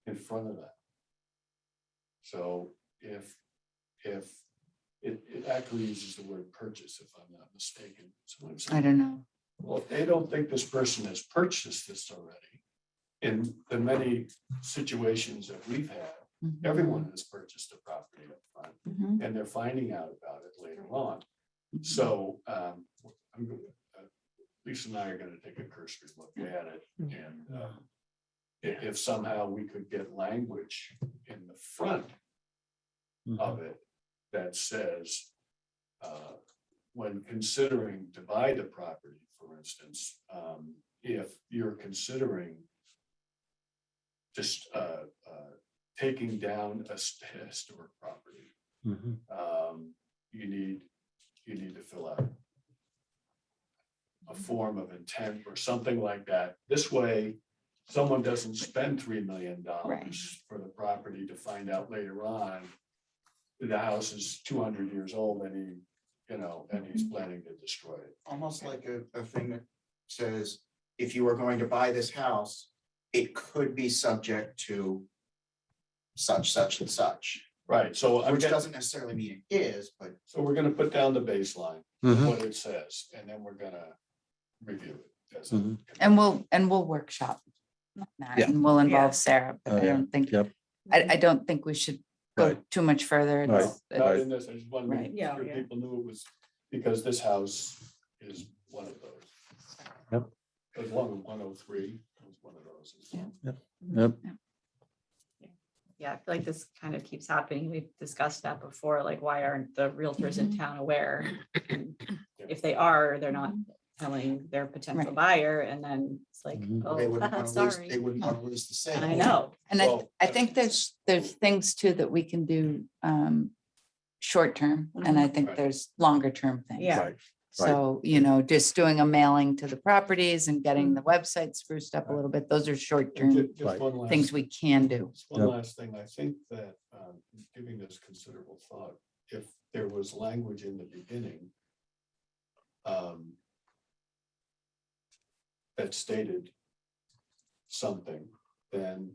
in front of that? So if it actually uses the word purchase, if I'm not mistaken. So I'm saying, I don't know. well, if they don't think this person has purchased this already, in the many situations that we've had, Mhm. everyone has purchased a property up front, Mhm. and they're finding out about it later on. So Lisa and I are gonna take a cursory look at it, and if somehow we could get language in the front of it that says, when considering to buy the property, for instance, if you're considering just taking down a historic property, Mhm. you need to fill out a form of intent or something like that. This way, someone doesn't spend $3 million for the property to find out later on the house is 200 years old and and he's planning to destroy it. almost like a thing that says, if you are going to buy this house, it could be subject to such, such, and such, Right, so which doesn't necessarily mean it is, but so we're gonna put down the baseline, Mhm. what it says, and then we're gonna review it. as a Mhm. And we'll workshop that, Yeah. and we'll Yeah. involve Sarah, but Oh, I yeah. don't think, Yep. I don't think we should go Right. too much further. Right. It's- Not in this, I just wanted to Right. make Yeah, sure yeah. people knew it was, because this house is one of those. Yep. As long as 103 was one of those. as well. Yep. Yeah, I feel like this kind of keeps happening. We've discussed that before, like why aren't the realtors in town aware? And if they are, they're not telling their potential Right. buyer, and then it's like, Mhm. oh, They wouldn't want to lose, sorry. they wouldn't want to lose the sale. I know. And Well, I think there's things too that we can do short term, and I think Right. there's longer term things. Yeah. Right. So, just doing a mailing to the properties and getting the website spruced up a little bit, those are short term Just Right. one last things we can do. Just one Yep. last thing, I think that, giving this considerable thought, if there was language in the beginning that stated something, then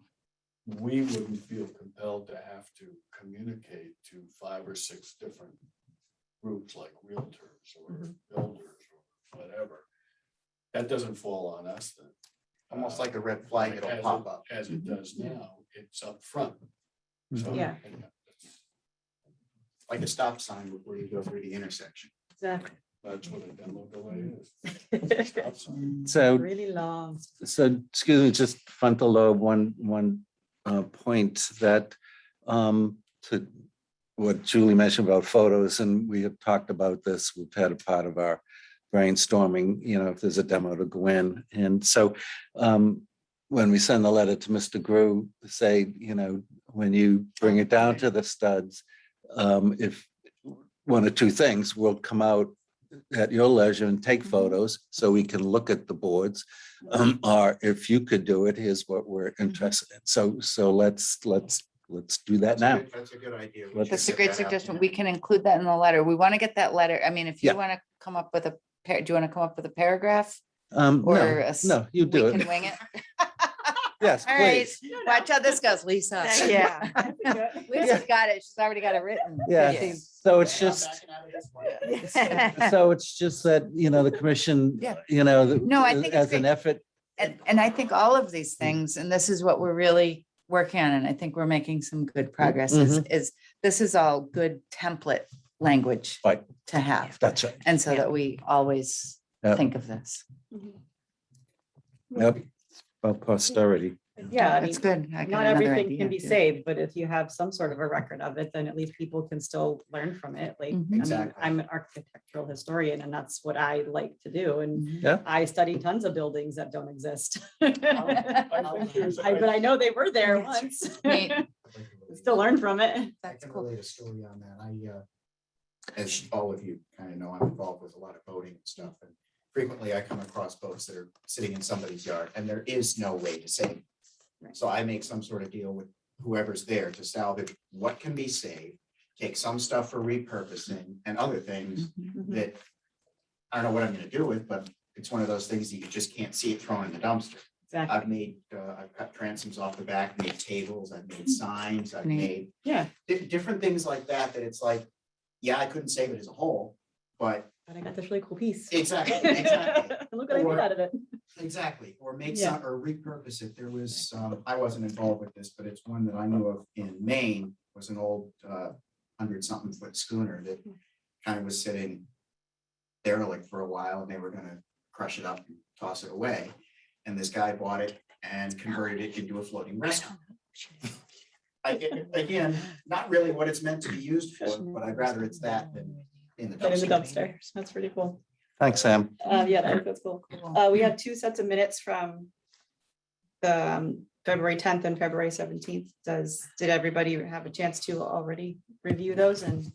we wouldn't feel compelled to have to communicate to 5 or 6 different groups like realtors or builders or whatever. That doesn't fall on us then. Almost like a red flag, it'll As pop it- up. As it does now, it's up front. So, Yeah. Like a stop sign before you go through the intersection. Exactly. That's what a demo delay is. Stop sign. So, Really long. excuse me, just frontal lobe, one point that to what Julie mentioned about photos, and we have talked about this, we've had a part of our brainstorming, if there's a demo to go in. And so when we send the letter to Mr. Grew, say, when you bring it down to the studs, if one or two things will come out at your leisure and take photos so we can look at the boards. Or if you could do it, here's what we're interested in. So let's do that now. That's a good idea. We Let's- should That's a get great that out suggestion. there. We can include that in the letter. We want to get that letter. I mean, if you Yeah. want to come up with do you want to come up with a paragraph? Or No, a s- no, you do We can it. wing it. Yes, All right, please. watch how this goes, Lisa. Yeah. Lisa's got it. She's already got it written. Yeah, so it's just, so it's just that, the commission, Yeah. no, I think it's as an great. effort, And I think all of these things, and this is what we're really working on, and I think we're making some good progress, is this is all good template language Right. to have. that's right. And so that we always Yep. think of this. Yep, about posterity. Yeah, I mean, That's good. I got not another everything idea, can be too. saved, but if you have some sort of a record of it, then at least people can still learn from it. Like, Mhm. I mean, Exactly. I'm an architectural historian and that's what I like to do. And Mhm. Yeah. I study tons of buildings that don't exist. I think there's- But I know they were there once. Neat. Still learn from it. I That's can cool. relate a story on that. As all of you kind of know, I'm involved with a lot of boating and stuff. And frequently I come across boats that are sitting in somebody's yard and there is no way to save them. Right. So I make some sort of deal with whoever's there to salvage what can be saved, take some stuff for repurposing and other things Mhm. that I don't know what I'm gonna do with, but it's one of those things that you just can't see it thrown in the dumpster. Exactly. I've cut transoms off the back, made tables, I've made signs, I've Neat. made Yeah, different things like that, that it's like, yeah, I couldn't save it as a whole, but but I got this really cool piece. exactly, exactly, Look what I made out of it. exactly. Or make Yeah. some, or repurpose it. There was, I wasn't involved with this, but it's one that I knew of in Maine, was an old 100-something foot schooner that kind of was sitting derelict for a while, and they were gonna crush it up and toss it away. And this guy bought it and converted it into a floating restaurant. Again, not really what it's meant to be used for, but I'd rather it's that than in the Put in the dumpster. dumpster. That's pretty cool. Thanks, Sam. Yeah, that's cool. We have 2 sets of minutes from the February 10th and February 17th. Did everybody have a chance to already review those? And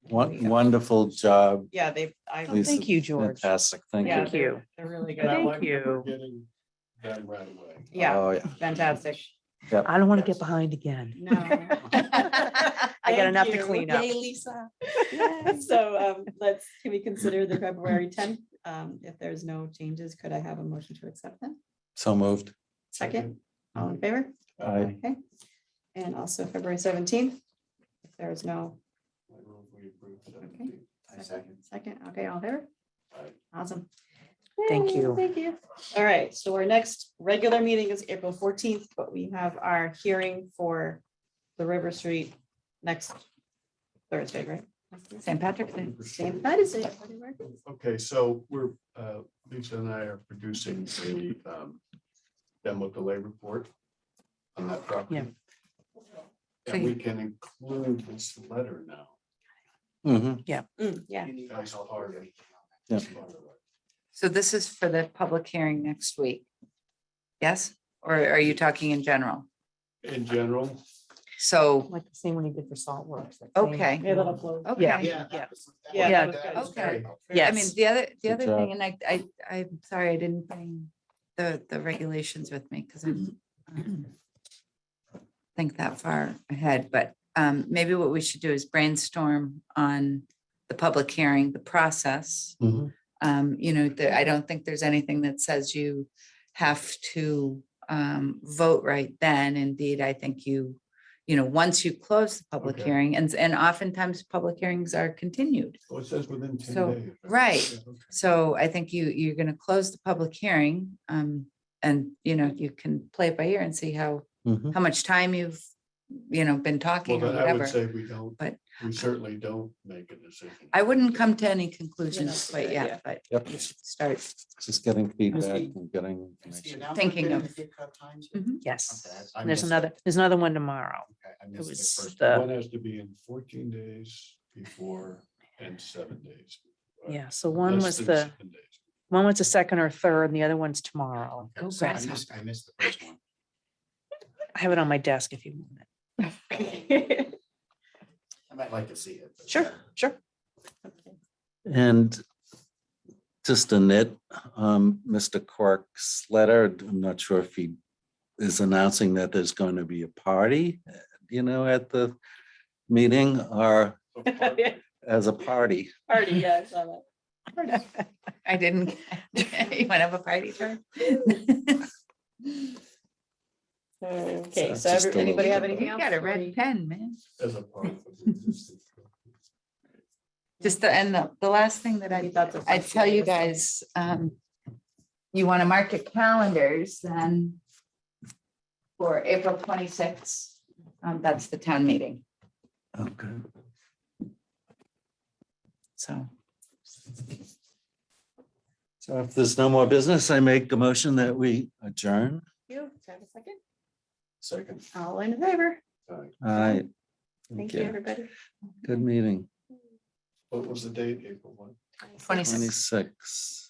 Wonderful job. yeah, Lisa. Thank you, George. Fantastic, thank yeah, you. they're really And I good. like that we're getting them right away. Yeah, Oh, yeah. fantastic. I don't want to get behind again. No. I got enough to clean up. Yay, Lisa. So can we consider the February 10th? If there's no changes, could I have a motion to accept them? So moved. Second, all in favor? Aye. Okay. And also February 17th. If there is no I move we approve Okay. 17. I second. second, okay, all in favor? Aye. Awesome. Thank you. Thank you. All right, so our next regular meeting is April 14th, but we have our hearing for the River Street next Thursday, right? St. Patrick's Day. St. Patrick's Day. Okay, so we're, Lisa and I are producing a demo delay report on that property. Yeah. And we can include this letter now. Mhm. Yeah. As part of- Yeah. So this is for the public hearing next week. Yes, or are you talking in general? In general, So, Like the same one he did for Salt Works. that same- okay, Yeah, that'll close. okay. Yeah. Yeah, Yeah, that that was was good. Okay. Okay. I mean, Yes. the other Good job. thing, and I'm sorry, I didn't bring the regulations with me because I'm think that far ahead, but maybe what we should do is brainstorm on the public hearing, the process. Mhm. I don't think there's anything that says you have to vote right then. Indeed, I think once you close the public Okay. hearing, and oftentimes public hearings are continued. oh, it says within 10 So, days. right. Yeah, okay. So I think you're gonna close the public hearing, and you can play it by ear and see how Mhm. much time you've, been Well, talking or then I would whatever. say we don't, but- we certainly don't make a decision. I wouldn't come to any conclusions that's a quite good idea. yet, but Yep. you should start. Just getting feedback and getting information. Thinking of- Yes. Okay, I And There's missed another one tomorrow. I It missed the was first the, One has to be in 14 days before and 7 days. yeah, so one Less was than the, 7 days. one was the second or third, and the other one's tomorrow. Okay, Go so I Grasshopper. missed the first one. I have it on my desk if you want it. I might like to see it. but- Sure, sure. And just a nit, Mr. Quirk's letter, I'm not sure if he is announcing that there's going to be a party, at the meeting or as a party. Party, yeah, I saw that. I didn't, you want to have a party, Charlie? Okay, So so just a anybody little have bit. anything You else? got a before we- red pen, man. As a part of the existing. Just the last thing that Any thoughts of I'd tell you flexibility? guys, you want to mark your calendars then for April 26th. That's the town meeting. Okay. So So if there's no more business, I make a motion that we adjourn. You, have a second? Second. All in favor? All right. Thank you, everybody. Good meeting. What was the date? April 1? 26th. 26.